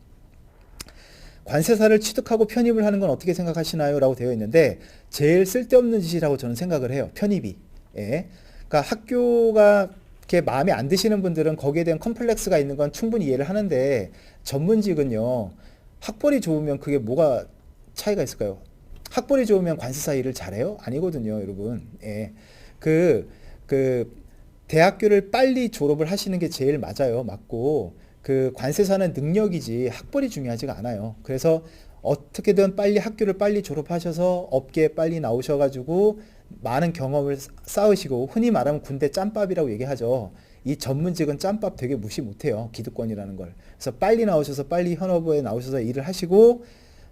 관세사를 취득하고 편입을 하는 건 어떻게 생각하시나요? 라고 되어 있는데 제일 쓸데없는 짓이라고 저는 생각을 해요. 편입이. 그러니까 학교가 이렇게 마음에 안 드시는 분들은 거기에 대한 컴플렉스가 있는 건 충분히 이해를 하는데 전문직은요. 학벌이 좋으면 그게 뭐가 차이가 있을까요? 학벌이 좋으면 관세사 일을 잘해요? 아니거든요, 여러분. 대학교를 빨리 졸업을 하시는 게 제일 맞아요. 맞고 관세사는 능력이지 학벌이 중요하지가 않아요. 그래서 어떻게든 빨리 학교를 빨리 졸업하셔서 업계에 빨리 나오셔가지고 많은 경험을 쌓으시고 흔히 말하면 군대 짬밥이라고 얘기하죠. 이 전문직은 짬밥 되게 무시 못해요. 기득권이라는 걸. 그래서 빨리 나오셔서 빨리 현업에 나오셔서 일을 하시고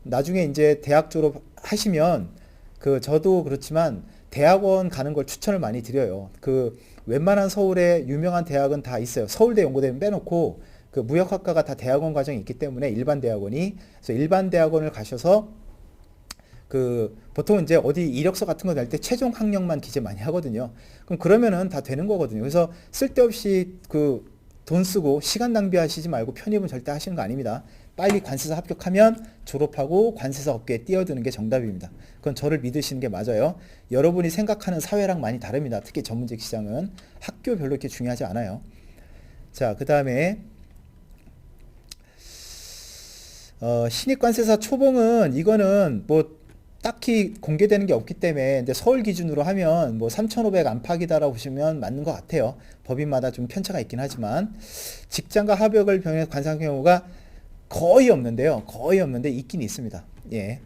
나중에 이제 대학 졸업하시면 저도 그렇지만 대학원 가는 걸 추천을 많이 드려요. 웬만한 서울의 유명한 대학은 다 있어요. 서울대 연고대는 빼놓고 무역학과가 다 대학원 과정이 있기 때문에 일반 대학원이 그래서 일반 대학원을 가셔서 보통 이제 어디 이력서 같은 거 낼 때 최종 학력만 기재 많이 하거든요. 그러면은 다 되는 거거든요. 그래서 쓸데없이 돈 쓰고 시간 낭비하시지 말고 편입은 절대 하시는 거 아닙니다. 빨리 관세사 합격하면 졸업하고 관세사 업계에 뛰어드는 게 정답입니다. 그건 저를 믿으시는 게 맞아요. 여러분이 생각하는 사회랑 많이 다릅니다. 특히 전문직 시장은 학교 별로 이렇게 중요하지 않아요. 자, 그 다음에 신입관세사 초봉은 이거는 뭐 딱히 공개되는 게 없기 때문에 근데 서울 기준으로 하면 뭐 3,500 안팎이다라고 보시면 맞는 것 같아요. 법인마다 좀 편차가 있긴 하지만 직장과 합격을 병행해서 관세한 경우가 거의 없는데요. 거의 없는데 있긴 있습니다. 예.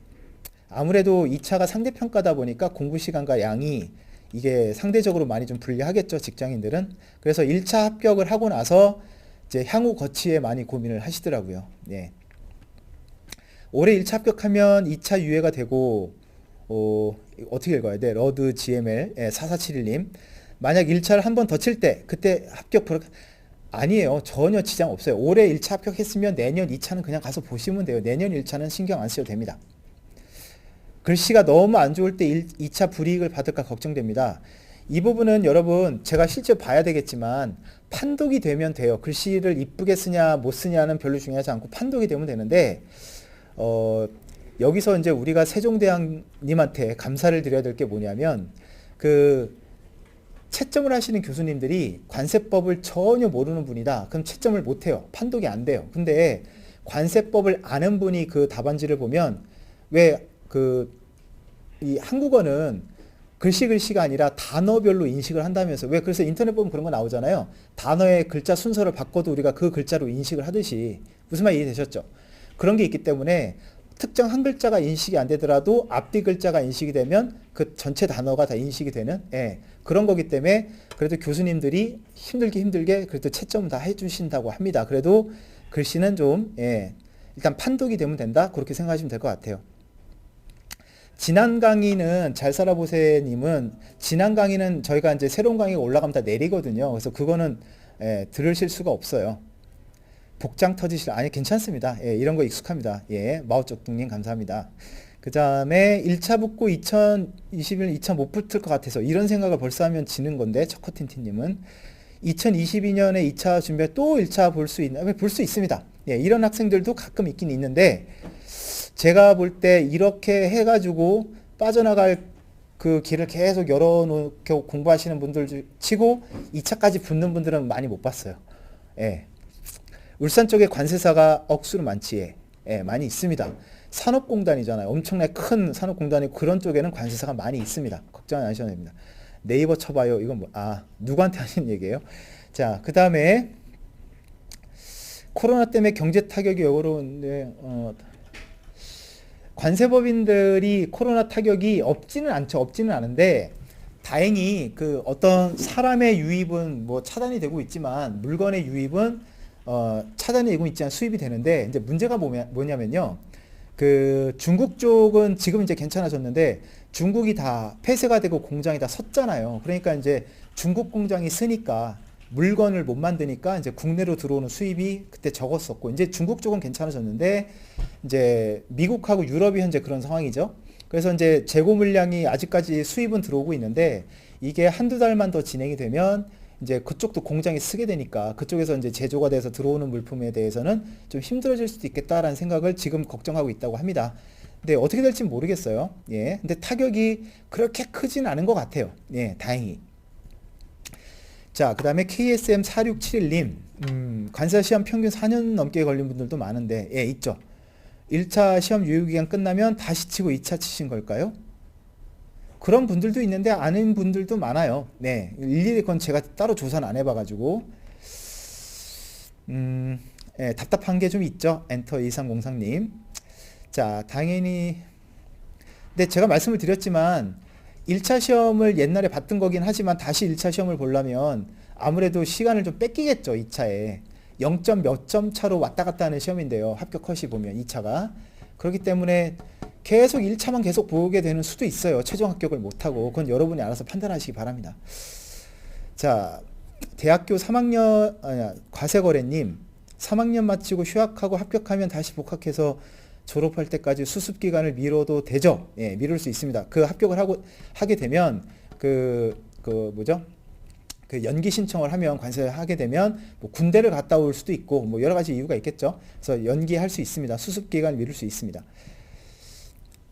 아무래도 2차가 상대평가다 보니까 공부 시간과 양이 이게 상대적으로 많이 좀 불리하겠죠. 직장인들은. 그래서 1차 합격을 하고 나서 이제 향후 거치에 많이 고민을 하시더라고요. 예. 올해 1차 합격하면 2차 유예가 되고 어떻게 읽어야 돼? 러드 GML 4471님 만약 1차를 한 번 더 칠 때 그때 합격 아니에요. 전혀 지장 없어요. 올해 1차 합격했으면 내년 2차는 그냥 가서 보시면 돼요. 내년 1차는 신경 안 쓰셔도 됩니다. 글씨가 너무 안 좋을 때 2차 불이익을 받을까 걱정됩니다. 이 부분은 여러분 제가 실제 봐야 되겠지만 판독이 되면 돼요. 글씨를 이쁘게 쓰냐 못 쓰냐는 별로 중요하지 않고 판독이 되면 되는데 여기서 이제 우리가 세종대왕님한테 감사를 드려야 될 게 뭐냐면 채점을 하시는 교수님들이 관세법을 전혀 모르는 분이다. 그럼 채점을 못 해요. 판독이 안 돼요. 근데 관세법을 아는 분이 그 답안지를 보면 이 한국어는 글씨가 아니라 단어별로 인식을 한다면서 그래서 인터넷 보면 그런 거 나오잖아요. 단어의 글자 순서를 바꿔도 우리가 그 글자로 인식을 하듯이 무슨 말 이해되셨죠? 그런 게 있기 때문에 특정 한 글자가 인식이 안 되더라도 앞뒤 글자가 인식이 되면 그 전체 단어가 다 인식이 되는 그런 거기 때문에 그래도 교수님들이 힘들게 그래도 채점 다 해주신다고 합니다. 그래도 글씨는 좀 일단 판독이 되면 된다 그렇게 생각하시면 될 것 같아요. 지난 강의는 잘 살아보세님은 지난 강의는 저희가 이제 새로운 강의가 올라가면 다 내리거든요. 그래서 그거는 들으실 수가 없어요. 복장 터지실 아니 괜찮습니다. 이런 거 익숙합니다. 마오쩌둥님 감사합니다. 그 다음에 1차 붙고 2021 2차 못 붙을 것 같아서 이런 생각을 벌써 하면 지는 건데 초코틴틴님은 2022년에 2차 준비해 또 1차 볼 수 있나? 볼 수 있습니다. 이런 학생들도 가끔 있긴 있는데 제가 볼 때 이렇게 해가지고 빠져나갈 그 길을 계속 열어놓고 공부하시는 분들 치고 2차까지 붙는 분들은 많이 못 봤어요. 울산 쪽에 관세사가 억수로 많지. 많이 있습니다. 산업공단이잖아요. 엄청나게 큰 산업공단이고 그런 쪽에는 관세사가 많이 있습니다. 걱정 안 하셔도 됩니다. 네이버 쳐봐요. 이건 누구한테 하시는 얘기예요? 자, 그 다음에 코로나 때문에 경제 타격이 역으로운데 관세법인들이 코로나 타격이 없지는 않은데 다행히 그 어떤 사람의 유입은 뭐 차단이 되고 있지만 물건의 유입은 차단이 되고 있지 않은 수입이 되는데 이제 문제가 뭐냐면요. 그 중국 쪽은 지금 이제 괜찮아졌는데 중국이 다 폐쇄가 되고 공장이 다 섰잖아요. 그러니까 이제 중국 공장이 쓰니까 물건을 못 만드니까 이제 국내로 들어오는 수입이 그때 적었었고 이제 중국 쪽은 괜찮아졌는데 이제 미국하고 유럽이 현재 그런 상황이죠. 그래서 이제 재고 물량이 아직까지 수입은 들어오고 있는데 이게 한두 달만 더 진행이 되면 이제 그쪽도 공장이 쓰게 되니까 그쪽에서 이제 제조가 돼서 들어오는 물품에 대해서는 좀 힘들어질 수도 있겠다라는 생각을 지금 걱정하고 있다고 합니다. 근데 어떻게 될지는 모르겠어요. 근데 타격이 그렇게 크진 않은 것 같아요. 다행히. 자, 그 다음에 KSM4671님, 관세사 시험 평균 4년 넘게 걸린 분들도 많은데, 있죠. 1차 시험 유효기간 끝나면 다시 치고 2차 치신 걸까요? 그런 분들도 있는데 아는 분들도 많아요. 일일이 그건 제가 따로 조사는 안 해봐가지고 답답한 게 좀 있죠. 엔터 2303님. 자, 당연히 근데 제가 말씀을 드렸지만 1차 시험을 옛날에 봤던 거긴 하지만 다시 1차 시험을 보려면 아무래도 시간을 좀 뺏기겠죠. 2차에 0점 몇 점 차로 왔다 갔다 하는 시험인데요. 합격 컷이 보면 2차가 그렇기 때문에 계속 1차만 계속 보게 되는 수도 있어요. 최종 합격을 못하고 그건 여러분이 알아서 판단하시기 바랍니다. 자, 대학교 3학년 과세거래님 3학년 마치고 휴학하고 합격하면 다시 복학해서 졸업할 때까지 수습기간을 미뤄도 되죠. 미룰 수 있습니다. 그 합격을 하게 되면 그 연기 신청을 하면 관세하게 되면 뭐 군대를 갔다 올 수도 있고 뭐 여러 가지 이유가 있겠죠. 그래서 연기할 수 있습니다. 수습기간 미룰 수 있습니다.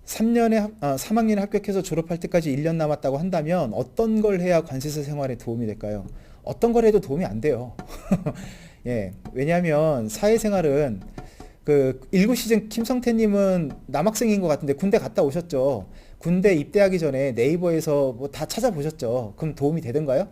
3학년에 합격해서 졸업할 때까지 1년 남았다고 한다면 어떤 걸 해야 관세사 생활에 도움이 될까요? 어떤 걸 해도 도움이 안 돼요. 왜냐하면 사회생활은 그 19시즌 김성태님은 남학생인 것 같은데 군대 갔다 오셨죠. 군대 입대하기 전에 네이버에서 뭐 다 찾아보셨죠. 그럼 도움이 되던가요?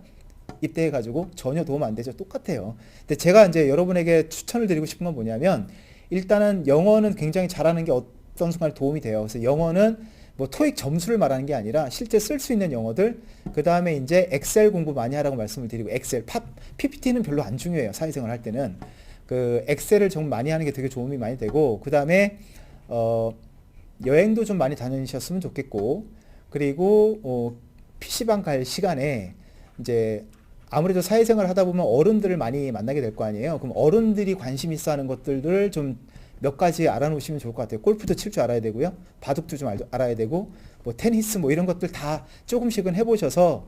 입대해가지고 전혀 도움 안 되죠. 똑같아요. 근데 제가 이제 여러분에게 추천을 드리고 싶은 건 뭐냐면 일단은 영어는 굉장히 잘하는 게 어떤 순간에 도움이 돼요. 그래서 영어는 뭐 토익 점수를 말하는 게 아니라 실제 쓸 수 있는 영어들 그 다음에 이제 엑셀 공부 많이 하라고 말씀을 드리고 엑셀 PPT는 별로 안 중요해요. 사회생활 할 때는 그 엑셀을 좀 많이 하는 게 되게 도움이 많이 되고 그 다음에 여행도 좀 많이 다니셨으면 좋겠고 그리고 PC방 갈 시간에 이제 아무래도 사회생활 하다 보면 어른들을 많이 만나게 될 거 아니에요. 그럼 어른들이 관심 있어 하는 것들을 좀 몇 가지 알아놓으시면 좋을 것 같아요. 골프도 칠 줄 알아야 되고요. 바둑도 좀 알아야 되고 뭐 테니스 뭐 이런 것들 다 조금씩은 해보셔서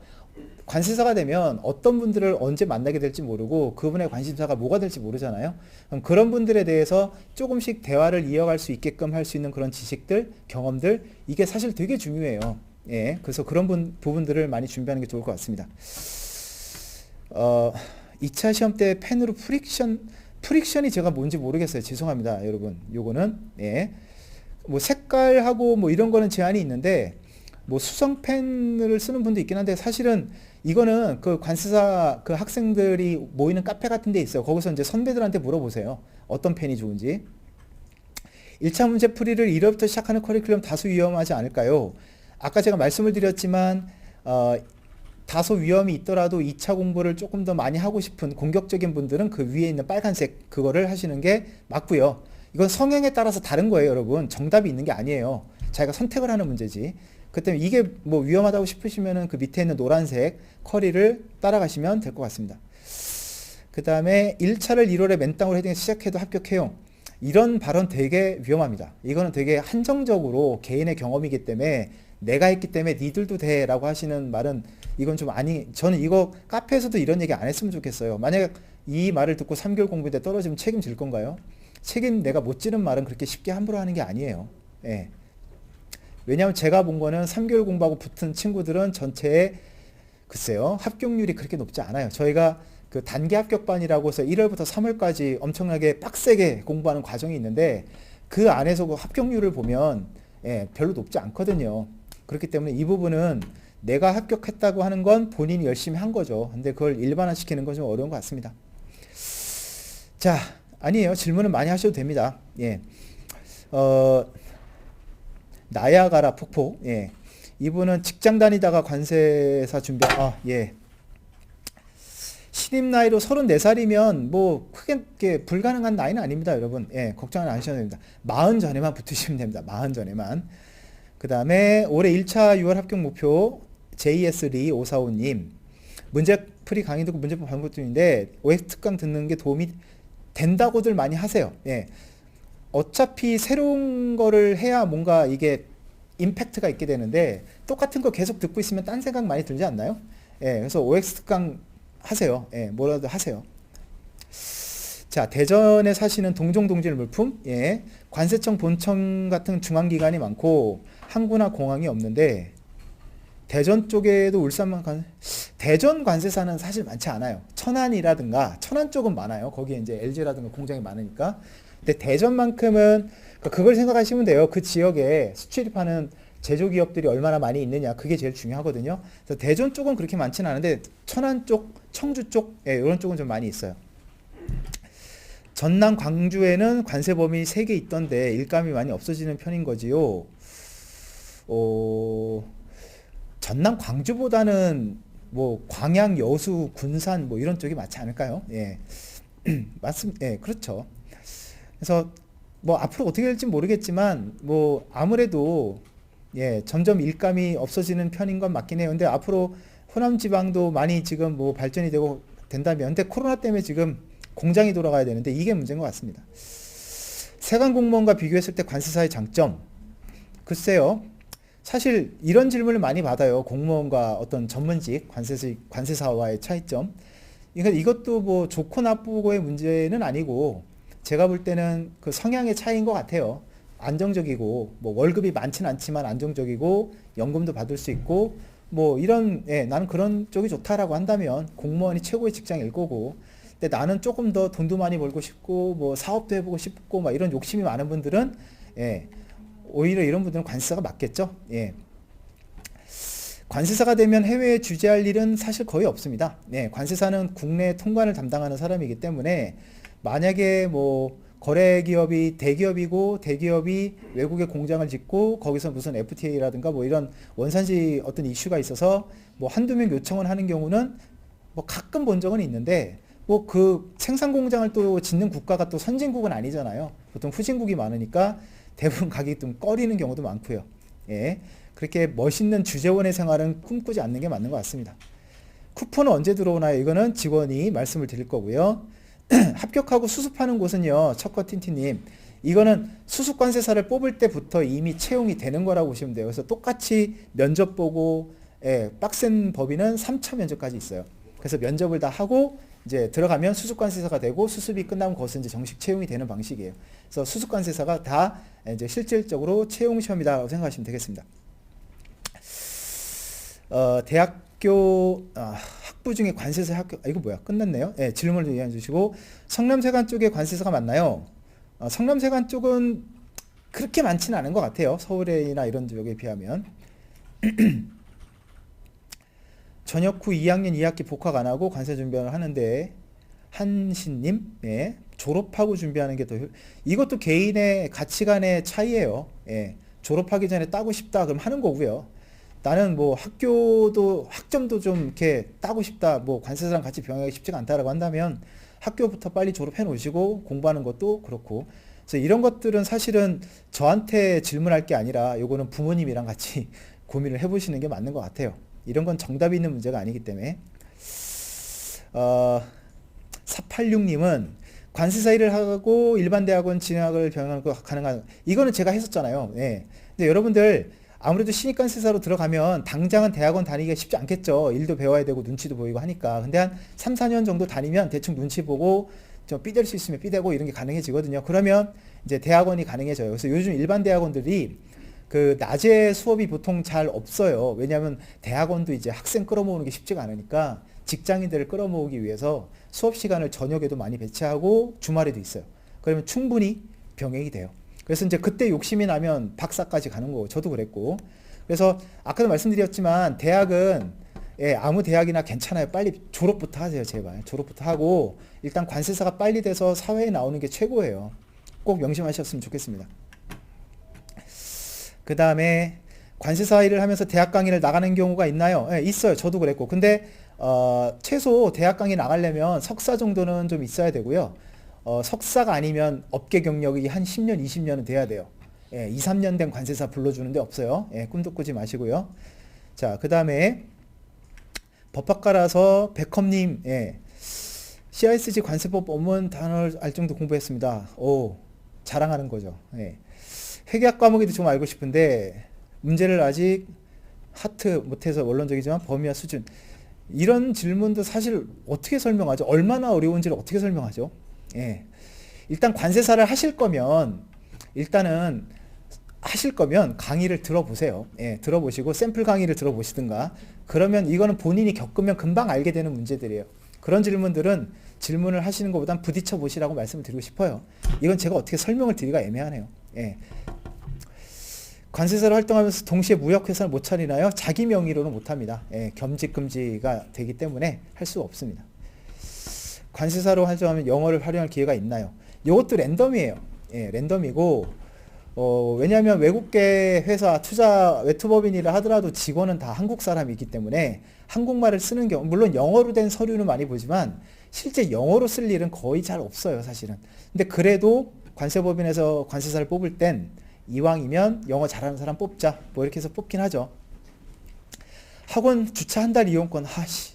관세사가 되면 어떤 분들을 언제 만나게 될지 모르고 그분의 관심사가 뭐가 될지 모르잖아요. 그럼 그런 분들에 대해서 조금씩 대화를 이어갈 수 있게끔 할 수 있는 그런 지식들, 경험들 이게 사실 되게 중요해요. 그래서 그런 부분들을 많이 준비하는 게 좋을 것 같습니다. 2차 시험 때 펜으로 프릭션이 제가 뭔지 모르겠어요. 죄송합니다, 여러분. 요거는 뭐 색깔하고 뭐 이런 거는 제한이 있는데 뭐 수성펜을 쓰는 분도 있긴 한데 사실은 이거는 그 관세사 그 학생들이 모이는 카페 같은 데 있어요. 거기서 이제 선배들한테 물어보세요. 어떤 펜이 좋은지. 1차 문제 풀이를 1월부터 시작하는 커리큘럼 다소 위험하지 않을까요? 아까 제가 말씀을 드렸지만 다소 위험이 있더라도 2차 공부를 조금 더 많이 하고 싶은 공격적인 분들은 그 위에 있는 빨간색 그거를 하시는 게 맞고요. 이건 성향에 따라서 다른 거예요, 여러분. 정답이 있는 게 아니에요. 자기가 선택을 하는 문제지. 그 때문에 이게 뭐 위험하다고 싶으시면은 그 밑에 있는 노란색 커리를 따라가시면 될 것 같습니다. 그 다음에 1차를 1월에 맨땅으로 헤딩해서 시작해도 합격해요. 이런 발언 되게 위험합니다. 이거는 되게 한정적으로 개인의 경험이기 때문에 내가 했기 때문에 니들도 돼 라고 하시는 말은 이건 좀 저는 이거 카페에서도 이런 얘기 안 했으면 좋겠어요. 만약에 이 말을 듣고 3개월 공부인데 떨어지면 책임질 건가요? 책임 내가 못 지는 말은 그렇게 쉽게 함부로 하는 게 아니에요. 예. 왜냐하면 제가 본 거는 3개월 공부하고 붙은 친구들은 전체에 글쎄요 합격률이 그렇게 높지 않아요. 저희가 그 단기 합격반이라고 해서 1월부터 3월까지 엄청나게 빡세게 공부하는 과정이 있는데 그 안에서 그 합격률을 보면 별로 높지 않거든요. 그렇기 때문에 이 부분은 내가 합격했다고 하는 건 본인이 열심히 한 거죠. 근데 그걸 일반화시키는 건 좀 어려운 것 같습니다. 자, 아니에요. 질문은 많이 하셔도 됩니다. 예. 나야가라 폭포. 예. 이분은 직장 다니다가 관세사 예. 신입 나이로 34살이면 뭐 크게 불가능한 나이는 아닙니다, 여러분. 예, 걱정은 안 하셔도 됩니다. 40 전에만 붙으시면 됩니다. 40 전에만. 그 다음에 올해 1차 6월 합격 목표 JS 리 545님. 문제풀이 강의 듣고 문제법 반복 중인데 OX 특강 듣는 게 도움이 된다고들 많이 하세요. 예. 어차피 새로운 거를 해야 뭔가 이게 임팩트가 있게 되는데 똑같은 거 계속 듣고 있으면 딴 생각 많이 들지 않나요? 예, 그래서 OX 특강 하세요. 예, 뭐라도 하세요. 자, 대전에 사시는 동종동질 물품. 예, 관세청 본청 같은 중앙기관이 많고 항구나 공항이 없는데 대전 쪽에도 대전 관세사는 사실 많지 않아요. 천안이라든가 천안 쪽은 많아요. 거기에 이제 LG라든가 공장이 많으니까. 근데 대전만큼은 그걸 생각하시면 돼요. 그 지역에 수출입하는 제조기업들이 얼마나 많이 있느냐, 그게 제일 중요하거든요. 그래서 대전 쪽은 그렇게 많지는 않은데 천안 쪽, 청주 쪽, 이런 쪽은 좀 많이 있어요. 전남, 광주에는 관세 범위 3개 있던데 일감이 많이 없어지는 편인 거지요. 전남, 광주보다는 뭐 광양, 여수, 군산 뭐 이런 쪽이 많지 않을까요? 예, 맞습니다. 예, 그렇죠. 그래서 뭐 앞으로 어떻게 될지 모르겠지만 뭐 아무래도 점점 일감이 없어지는 편인 건 맞긴 해요. 근데 앞으로 호남 지방도 많이 지금 뭐 발전이 되고 된다면, 근데 코로나 때문에 지금 공장이 돌아가야 되는데 이게 문제인 것 같습니다. 세관 공무원과 비교했을 때 관세사의 장점. 글쎄요. 사실 이런 질문을 많이 받아요. 공무원과 어떤 전문직 관세사와의 차이점. 이것도 뭐 좋고 나쁘고의 문제는 아니고 제가 볼 때는 그 성향의 차이인 것 같아요. 안정적이고 뭐 월급이 많지는 않지만 안정적이고 연금도 받을 수 있고 뭐 이런 나는 그런 쪽이 좋다라고 한다면 공무원이 최고의 직장일 거고, 근데 나는 조금 더 돈도 많이 벌고 싶고 뭐 사업도 해보고 싶고 막 이런 욕심이 많은 분들은 오히려 이런 분들은 관세사가 맞겠죠. 관세사가 되면 해외에 주재할 일은 사실 거의 없습니다. 관세사는 국내 통관을 담당하는 사람이기 때문에 만약에 뭐 거래기업이 대기업이고 대기업이 외국에 공장을 짓고 거기서 무슨 FTA라든가 뭐 이런 원산지 어떤 이슈가 있어서 뭐 한두 명 요청을 하는 경우는 뭐 가끔 본 적은 있는데 뭐 그 생산 공장을 또 짓는 국가가 또 선진국은 아니잖아요. 보통 후진국이 많으니까 대부분 가격이 좀 꺼리는 경우도 많고요. 그렇게 멋있는 주재원의 생활은 꿈꾸지 않는 게 맞는 것 같습니다. 쿠폰은 언제 들어오나요? 이거는 직원이 말씀을 드릴 거고요. 합격하고 수습하는 곳은요, 척커틴티님, 이거는 수습관세사를 뽑을 때부터 이미 채용이 되는 거라고 보시면 돼요. 그래서 똑같이 면접 보고, 빡센 법인은 3차 면접까지 있어요. 그래서 면접을 다 하고 이제 들어가면 수습관세사가 되고 수습이 끝나면 거기서 이제 정식 채용이 되는 방식이에요. 그래서 수습관세사가 다 이제 실질적으로 채용 시험이다라고 생각하시면 되겠습니다. 대학교 학부 중에 관세사 합격, 이거 뭐야? 끝났네요. 질문을 이해해 주시고, 성남세관 쪽에 관세사가 많나요? 성남세관 쪽은 그렇게 많지는 않은 것 같아요. 서울이나 이런 지역에 비하면. 전역 후 2학년 2학기 복학 안 하고 관세 준비를 하는데 한신님, 예, 졸업하고 준비하는 게 더, 이것도 개인의 가치관의 차이예요. 예, 졸업하기 전에 따고 싶다, 그럼 하는 거고요. 나는 뭐 학점도 좀 이렇게 따고 싶다, 뭐 관세사랑 같이 병행하기 쉽지가 않다라고 한다면 학교부터 빨리 졸업해 놓으시고 공부하는 것도 그렇고. 그래서 이런 것들은 사실은 저한테 질문할 게 아니라 요거는 부모님이랑 같이 고민을 해보시는 게 맞는 것 같아요. 이런 건 정답이 있는 문제가 아니기 때문에. 486님은 관세사 일을 하고 일반 대학원 진학을 병행하는 거 가능한, 이거는 제가 했었잖아요. 예. 근데 여러분들 아무래도 신입관세사로 들어가면 당장은 대학원 다니기가 쉽지 않겠죠. 일도 배워야 되고 눈치도 보이고 하니까. 근데 한 3, 4년 정도 다니면 대충 눈치 보고 좀 삐댈 수 있으면 삐대고 이런 게 가능해지거든요. 그러면 이제 대학원이 가능해져요. 그래서 요즘 일반 대학원들이 그 낮에 수업이 보통 잘 없어요. 왜냐하면 대학원도 이제 학생 끌어모으는 게 쉽지가 않으니까 직장인들을 끌어모으기 위해서 수업 시간을 저녁에도 많이 배치하고 주말에도 있어요. 그러면 충분히 병행이 돼요. 그래서 이제 그때 욕심이 나면 박사까지 가는 거고, 저도 그랬고. 그래서 아까도 말씀드렸지만 대학은, 예, 아무 대학이나 괜찮아요. 빨리 졸업부터 하세요, 제발. 졸업부터 하고 일단 관세사가 빨리 돼서 사회에 나오는 게 최고예요. 꼭 명심하셨으면 좋겠습니다. 그 다음에 관세사 일을 하면서 대학 강의를 나가는 경우가 있나요? 예, 있어요. 저도 그랬고. 근데 최소 대학 강의 나가려면 석사 정도는 좀 있어야 되고요. 석사가 아니면 업계 경력이 한 10년, 20년은 돼야 돼요. 예, 2, 3년 된 관세사 불러주는데 없어요. 예, 꿈도 꾸지 마시고요. 자, 그 다음에 법학과라서 백컴님, 예, CISG 관세법 업문 단어를 알 정도 공부했습니다. 오, 자랑하는 거죠. 예. 회계학 과목에도 좀 알고 싶은데 문제를 아직 하트 못해서 원론적이지만 범위와 수준, 이런 질문도 사실 어떻게 설명하죠? 얼마나 어려운지를 어떻게 설명하죠? 예. 일단 관세사를 하실 거면 강의를 들어보세요. 예, 들어보시고 샘플 강의를 들어보시든가. 그러면 이거는 본인이 겪으면 금방 알게 되는 문제들이에요. 그런 질문들은 질문을 하시는 것보단 부딪혀 보시라고 말씀을 드리고 싶어요. 이건 제가 어떻게 설명을 드리기가 애매하네요. 예. 관세사로 활동하면서 동시에 무역회사를 못 차리나요? 자기 명의로는 못합니다. 예, 겸직 금지가 되기 때문에 할 수가 없습니다. 관세사로 활동하면 영어를 활용할 기회가 있나요? 이것도 랜덤이에요. 예, 랜덤이고, 왜냐하면 외국계 회사 외투법인이라 하더라도 직원은 다 한국 사람이기 때문에 한국말을 쓰는 경우, 물론 영어로 된 서류는 많이 보지만 실제 영어로 쓸 일은 거의 잘 없어요, 사실은. 근데 그래도 관세법인에서 관세사를 뽑을 땐 이왕이면 영어 잘하는 사람 뽑자, 뭐 이렇게 해서 뽑긴 하죠. 학원 주차 한 달 이용권, 하씨,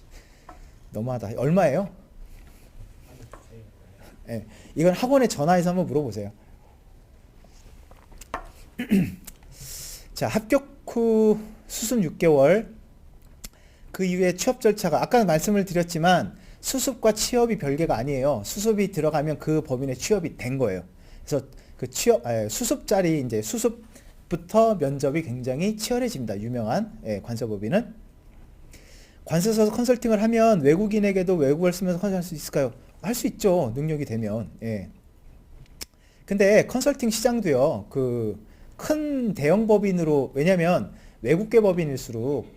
너무하다. 얼마예요? 예, 이건 학원에 전화해서 한번 물어보세요. 자, 합격 후 수습 6개월, 그 이후에 취업 절차가, 아까 말씀을 드렸지만 수습과 취업이 별개가 아니에요. 수습이 들어가면 그 법인에 취업이 된 거예요. 그래서 그 수습자리, 이제 수습부터 면접이 굉장히 치열해집니다. 유명한, 예, 관세법인은. 관세사 컨설팅을 하면 외국인에게도 외국어를 쓰면서 컨설팅할 수 있을까요? 할 수 있죠. 능력이 되면. 예. 근데 컨설팅 시장도요, 큰 대형 법인으로, 왜냐면 외국계 법인일수록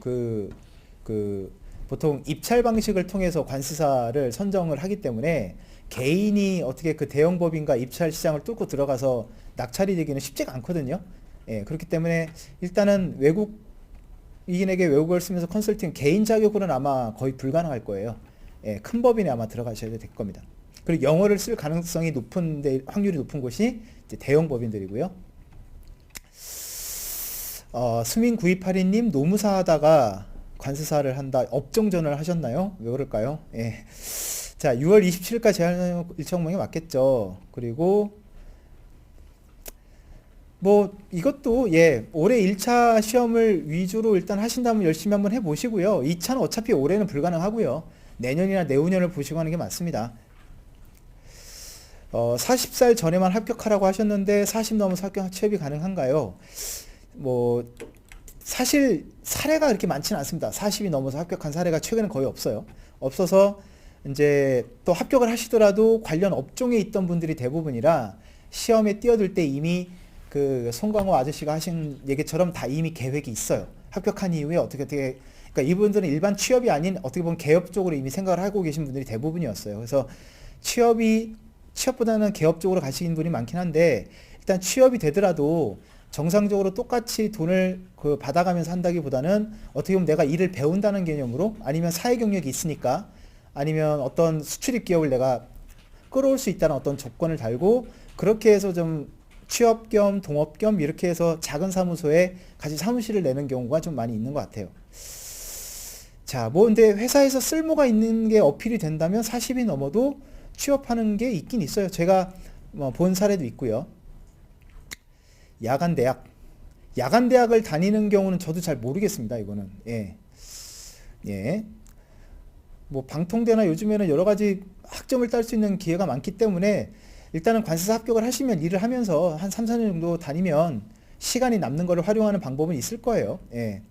보통 입찰 방식을 통해서 관세사를 선정을 하기 때문에 개인이 어떻게 그 대형 법인과 입찰 시장을 뚫고 들어가서 낙찰이 되기는 쉽지가 않거든요. 예, 그렇기 때문에 일단은 외국인에게 외국어를 쓰면서 컨설팅 개인 자격으로는 아마 거의 불가능할 거예요. 예, 큰 법인에 아마 들어가셔야 될 겁니다. 그리고 영어를 쓸 가능성이 높은데, 확률이 높은 곳이 이제 대형 법인들이고요. 스민9282님, 노무사 하다가 관세사를 한다, 업종전을 하셨나요? 왜 그럴까요? 예. 자, 6월 27일까지 제한 일정명이 맞겠죠. 그리고 뭐 이것도, 예, 올해 1차 시험을 위주로 일단 하신다면 열심히 한번 해보시고요. 2차는 어차피 올해는 불가능하고요. 내년이나 내후년을 보시고 하는 게 맞습니다. 40살 전에만 합격하라고 하셨는데 40 넘어서 합격 취업이 가능한가요? 뭐 사실 사례가 그렇게 많지는 않습니다. 40이 넘어서 합격한 사례가 최근에 거의 없어서 이제 또 합격을 하시더라도 관련 업종에 있던 분들이 대부분이라 시험에 뛰어들 때 이미 그 송강호 아저씨가 하신 얘기처럼 다 이미 계획이 있어요. 합격한 이후에 어떻게, 그러니까 이분들은 일반 취업이 아닌 어떻게 보면 개업 쪽으로 이미 생각을 하고 계신 분들이 대부분이었어요. 그래서 취업보다는 개업 쪽으로 가시는 분이 많긴 한데, 일단 취업이 되더라도 정상적으로 똑같이 돈을 받아가면서 한다기보다는 어떻게 보면 내가 일을 배운다는 개념으로, 아니면 사회 경력이 있으니까, 아니면 어떤 수출입 기업을 내가 끌어올 수 있다는 어떤 조건을 달고, 그렇게 해서 좀 취업 겸 동업 겸 이렇게 해서 작은 사무소에 같이 사무실을 내는 경우가 좀 많이 있는 것 같아요. 자, 뭐 근데 회사에서 쓸모가 있는 게 어필이 된다면 40이 넘어도 취업하는 게 있긴 있어요. 제가 뭐 본 사례도 있고요. 야간대학. 야간대학을 다니는 경우는 저도 잘 모르겠습니다. 이거는. 예. 예. 뭐 방통대나 요즘에는 여러 가지 학점을 딸 수 있는 기회가 많기 때문에 일단은 관세사 합격을 하시면 일을 하면서 한 3, 4년 정도 다니면 시간이 남는 거를 활용하는 방법은 있을 거예요. 예.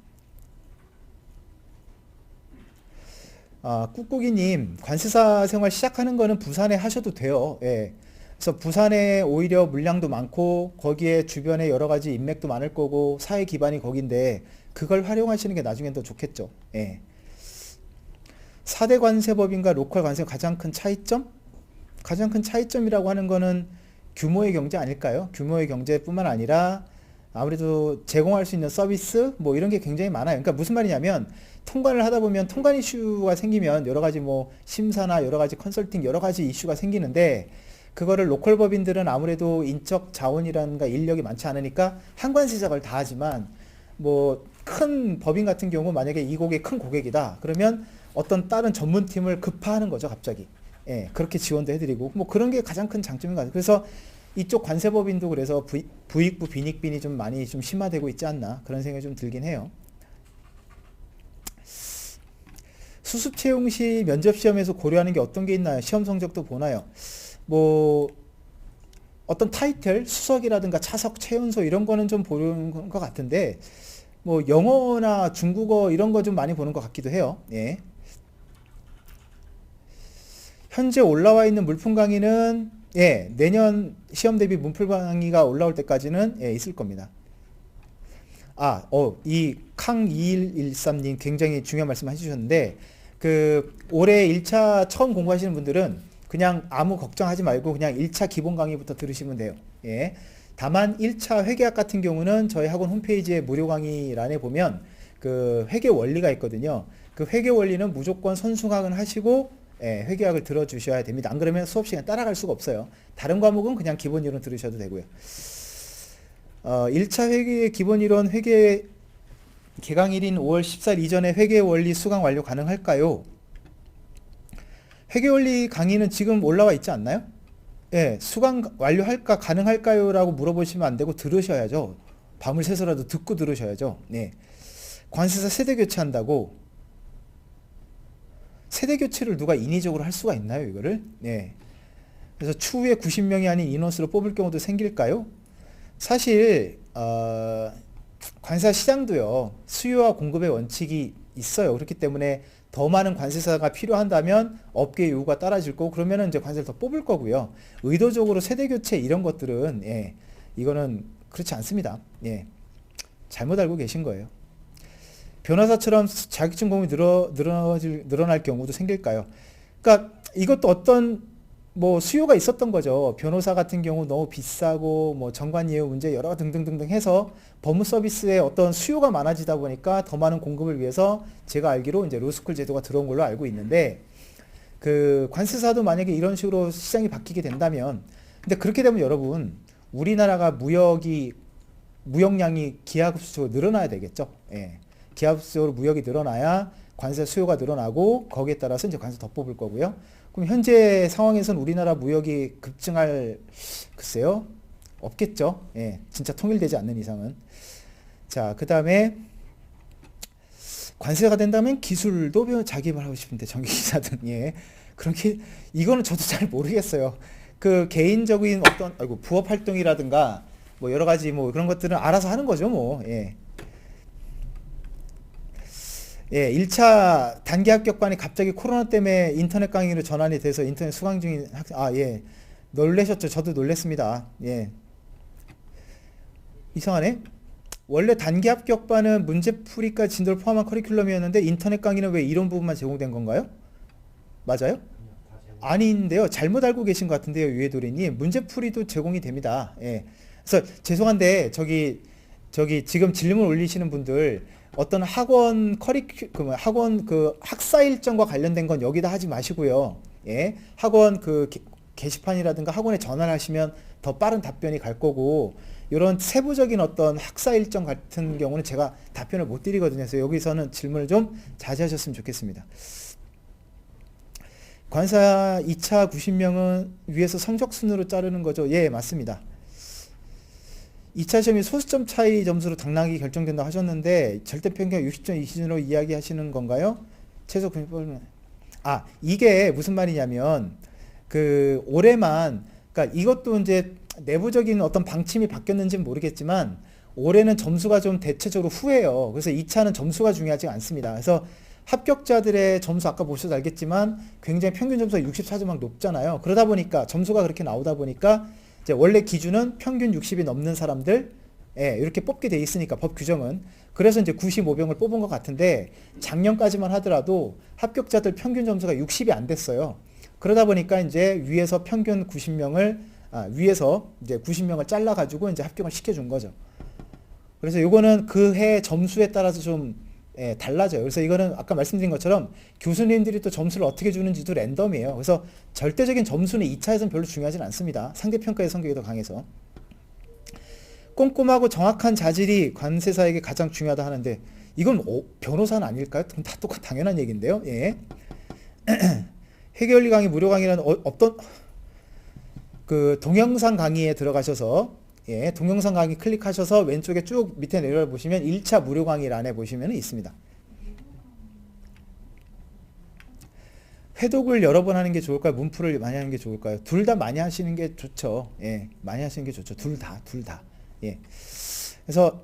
아, 꾹꾹이님, 관세사 생활 시작하는 거는 부산에 하셔도 돼요. 예. 그래서 부산에 오히려 물량도 많고 거기에 주변에 여러 가지 인맥도 많을 거고 사회 기반이 거긴데 그걸 활용하시는 게 나중엔 더 좋겠죠. 예. 4대 관세법인과 로컬 관세 가장 큰 차이점? 가장 큰 차이점이라고 하는 거는 규모의 경제 아닐까요? 규모의 경제뿐만 아니라 아무래도 제공할 수 있는 서비스 뭐 이런 게 굉장히 많아요. 그러니까 무슨 말이냐면 통관을 하다 보면 통관 이슈가 생기면 여러 가지 뭐 심사나 여러 가지 컨설팅 여러 가지 이슈가 생기는데 그거를 로컬 법인들은 아무래도 인적 자원이라든가 인력이 많지 않으니까 한 관세작을 다 하지만 뭐 큰 법인 같은 경우 만약에 이 고객 큰 고객이다 그러면 어떤 다른 전문팀을 급파하는 거죠 갑자기. 예, 그렇게 지원도 해드리고 뭐 그런 게 가장 큰 장점인 것 같아요. 그래서 이쪽 관세법인도 그래서 부익부 빈익빈이 좀 많이 좀 심화되고 있지 않나 그런 생각이 좀 들긴 해요. 수습 채용 시 면접 시험에서 고려하는 게 어떤 게 있나요? 시험 성적도 보나요? 뭐 어떤 타이틀, 수석이라든가 차석, 최연소 이런 거는 좀 보는 것 같은데 뭐 영어나 중국어 이런 거 좀 많이 보는 것 같기도 해요. 예. 현재 올라와 있는 물품 강의는 예, 내년 시험 대비 문풀 강의가 올라올 때까지는 예, 있을 겁니다. 이 캉2113님 굉장히 중요한 말씀 해주셨는데 그 올해 1차 처음 공부하시는 분들은 그냥 아무 걱정하지 말고 그냥 1차 기본 강의부터 들으시면 돼요. 예. 다만 1차 회계학 같은 경우는 저희 학원 홈페이지에 무료 강의란에 보면 그 회계 원리가 있거든요. 그 회계 원리는 무조건 선수강을 하시고 예, 회계학을 들어주셔야 됩니다. 안 그러면 수업 시간에 따라갈 수가 없어요. 다른 과목은 그냥 기본 이론 들으셔도 되고요. 1차 회계 기본 이론 회계 개강일인 5월 14일 이전에 회계 원리 수강 완료 가능할까요? 회계 원리 강의는 지금 올라와 있지 않나요? 예, 수강 완료할까 가능할까요? 라고 물어보시면 안 되고 들으셔야죠. 밤을 새서라도 듣고 들으셔야죠. 네. 관세사 세대 교체한다고 세대 교체를 누가 인위적으로 할 수가 있나요, 이거를? 네. 그래서 추후에 90명이 아닌 인원수로 뽑을 경우도 생길까요? 사실 관세사 시장도요. 수요와 공급의 원칙이 있어요. 그렇기 때문에 더 많은 관세사가 필요한다면 업계 요구가 따라질 거고 그러면은 이제 관세를 더 뽑을 거고요. 의도적으로 세대 교체 이런 것들은 예, 이거는 그렇지 않습니다. 예. 잘못 알고 계신 거예요. 변호사처럼 자격증 공부이 늘어날 경우도 생길까요? 그러니까 이것도 어떤 뭐 수요가 있었던 거죠. 변호사 같은 경우 너무 비싸고 뭐 정관예우 문제 여러 등등등등 해서 법무 서비스에 어떤 수요가 많아지다 보니까 더 많은 공급을 위해서 제가 알기로 이제 로스쿨 제도가 들어온 걸로 알고 있는데 그 관세사도 만약에 이런 식으로 시장이 바뀌게 된다면 근데 그렇게 되면 여러분 우리나라가 무역량이 기하급수적으로 늘어나야 되겠죠. 예. 기하급수적으로 무역이 늘어나야 관세 수요가 늘어나고 거기에 따라서 이제 관세 더 뽑을 거고요. 그럼 현재 상황에서는 우리나라 무역이 급증할 글쎄요 없겠죠. 예, 진짜 통일되지 않는 이상은. 자, 그 다음에 관세가 된다면 기술도 자기 말 하고 싶은데 전기기사든 예 그렇게 이거는 저도 잘 모르겠어요. 그 개인적인 어떤 부업 활동이라든가 뭐 여러 가지 뭐 그런 것들은 알아서 하는 거죠 뭐. 예. 예, 1차 단기 합격반이 갑자기 코로나 때문에 인터넷 강의로 전환이 돼서 인터넷 수강 중인 학생, 예. 놀라셨죠? 저도 놀랬습니다. 예. 이상하네? 원래 단기 합격반은 문제풀이까지 진도를 포함한 커리큘럼이었는데 인터넷 강의는 왜 이런 부분만 제공된 건가요? 맞아요? 다 아닌데요. 잘못 알고 계신 것 같은데요, 유해도리님. 문제풀이도 제공이 됩니다. 예. 그래서 죄송한데 저기 지금 질문 올리시는 분들 어떤 학원 학원 그 학사 일정과 관련된 건 여기다 하지 마시고요. 예. 학원 게시판이라든가 학원에 전화를 하시면 더 빠른 답변이 갈 거고 이런 세부적인 어떤 학사 일정 같은 경우는 제가 답변을 못 드리거든요. 그래서 여기서는 질문을 좀 자제하셨으면 좋겠습니다. 관사 2차 90명은 위에서 성적 순으로 자르는 거죠? 예, 맞습니다. 2차 시험이 소수점 차이 점수로 당락이 결정된다고 하셨는데 절대평균 60점 이신으로 이야기하시는 건가요? 최소 90점. 이게 무슨 말이냐면 올해만 그러니까 이것도 이제 내부적인 어떤 방침이 바뀌었는지는 모르겠지만 올해는 점수가 좀 대체적으로 후해요. 그래서 2차는 점수가 중요하지 않습니다. 그래서 합격자들의 점수 아까 보셔도 알겠지만 굉장히 평균 점수가 64점 막 높잖아요. 그러다 보니까 점수가 그렇게 나오다 보니까 이제 원래 기준은 평균 60이 넘는 사람들 이렇게 뽑게 돼 있으니까 법 규정은 그래서 이제 95병을 뽑은 것 같은데 작년까지만 하더라도 합격자들 평균 점수가 60이 안 됐어요. 그러다 보니까 이제 위에서 평균 90명을 위에서 이제 90명을 잘라 가지고 이제 합격을 시켜준 거죠. 그래서 요거는 그 해 점수에 따라서 좀 달라져요. 그래서 이거는 아까 말씀드린 것처럼 교수님들이 또 점수를 어떻게 주는지도 랜덤이에요. 그래서 절대적인 점수는 2차에서는 별로 중요하진 않습니다. 상대평가의 성격이 더 강해서. 꼼꼼하고 정확한 자질이 관세사에게 가장 중요하다 하는데 이건 변호사는 아닐까요? 다 당연한 얘기인데요. 예. 회계원리 강의 무료 강의는 어떤 동영상 강의에 들어가셔서 동영상 강의 클릭하셔서 왼쪽에 쭉 밑에 내려가 보시면 1차 무료 강의란에 보시면 있습니다. 회독을 여러 번 하는 게 좋을까요? 문풀을 많이 하는 게 좋을까요? 둘 다 많이 하시는 게 좋죠. 예, 많이 하시는 게 좋죠. 둘 다. 예. 그래서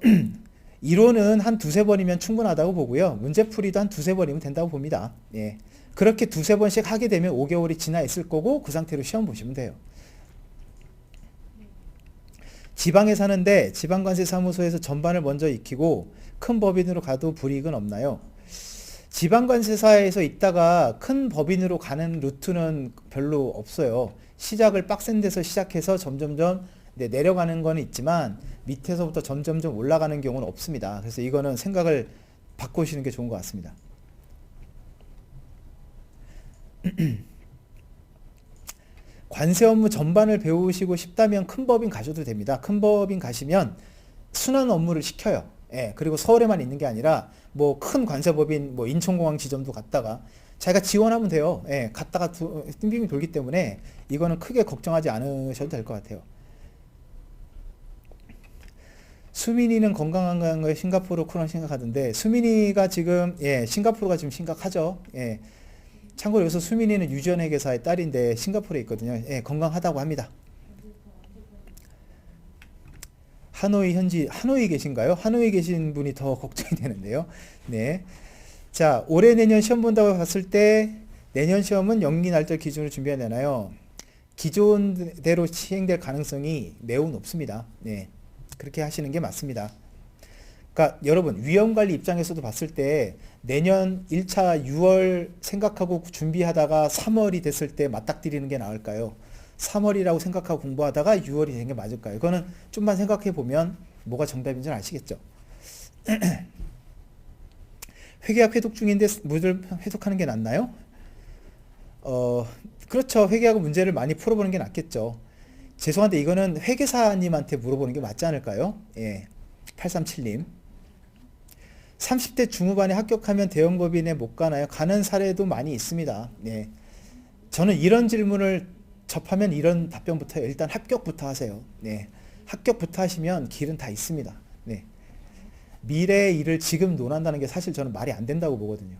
이론은 한 두세 번이면 충분하다고 보고요. 문제풀이도 한 두세 번이면 된다고 봅니다. 예. 그렇게 두세 번씩 하게 되면 5개월이 지나 있을 거고 그 상태로 시험 보시면 돼요. 지방에 사는데 지방관세사무소에서 전반을 먼저 익히고 큰 법인으로 가도 불이익은 없나요? 지방관세사에서 있다가 큰 법인으로 가는 루트는 별로 없어요. 시작을 빡센 데서 시작해서 점점점 내려가는 거는 있지만 밑에서부터 점점점 올라가는 경우는 없습니다. 그래서 이거는 생각을 바꾸시는 게 좋은 것 같습니다. 관세 업무 전반을 배우시고 싶다면 큰 법인 가셔도 됩니다. 큰 법인 가시면 순환 업무를 시켜요. 예, 그리고 서울에만 있는 게 아니라 뭐 큰 관세법인 뭐 인천공항 지점도 갔다가 자기가 지원하면 돼요. 예, 갔다가 빙빙 돌기 때문에 이거는 크게 걱정하지 않으셔도 될 것 같아요. 수민이는 건강한 거에 싱가포르 코로나 심각하던데 수민이가 지금 싱가포르가 지금 심각하죠. 예. 참고로 여기서 수민이는 유전 회계사의 딸인데 싱가포르에 있거든요. 예, 건강하다고 합니다. 하노이 계신가요? 하노이 계신 분이 더 걱정이 되는데요. 네. 자, 올해 내년 시험 본다고 봤을 때 내년 시험은 연기 날짜 기준으로 준비해야 되나요? 기존대로 시행될 가능성이 매우 높습니다. 네. 그렇게 하시는 게 맞습니다. 그러니까 여러분 위험관리 입장에서도 봤을 때 내년 1차 6월 생각하고 준비하다가 3월이 됐을 때 맞닥뜨리는 게 나을까요? 3월이라고 생각하고 공부하다가 6월이 된 게 맞을까요? 이거는 좀만 생각해 보면 뭐가 정답인지 아시겠죠? 회계학 회독 중인데 문제를 회독하는 게 낫나요? 그렇죠. 회계학 문제를 많이 풀어보는 게 낫겠죠. 죄송한데 이거는 회계사님한테 물어보는 게 맞지 않을까요? 예. 837님. 30대 중후반에 합격하면 대형법인에 못 가나요? 가는 사례도 많이 있습니다. 네. 저는 이런 질문을 접하면 이런 답변부터 해요. 일단 합격부터 하세요. 네. 합격부터 하시면 길은 다 있습니다. 네. 미래의 일을 지금 논한다는 게 사실 저는 말이 안 된다고 보거든요.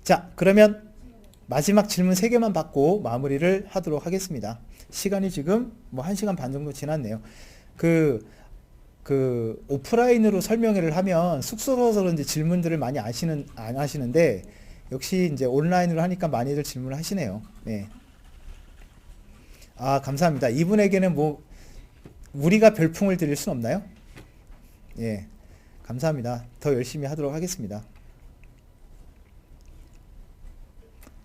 자, 그러면 마지막 질문 3개만 받고 마무리를 하도록 하겠습니다. 시간이 지금 뭐 1시간 반 정도 지났네요. 오프라인으로 설명회를 하면 쑥스러워서 그런지 질문들을 많이 안 하시는데 역시 이제 온라인으로 하니까 많이들 질문을 하시네요. 네. 감사합니다. 이분에게는 뭐 우리가 별풍을 드릴 순 없나요? 예. 감사합니다. 더 열심히 하도록 하겠습니다.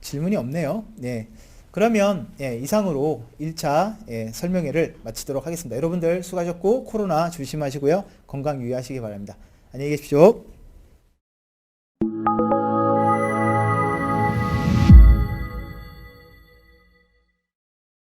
질문이 없네요. 네. 그러면 예, 이상으로 1차 설명회를 마치도록 하겠습니다. 여러분들 수고하셨고 코로나 조심하시고요. 건강 유의하시기 바랍니다. 안녕히 계십시오.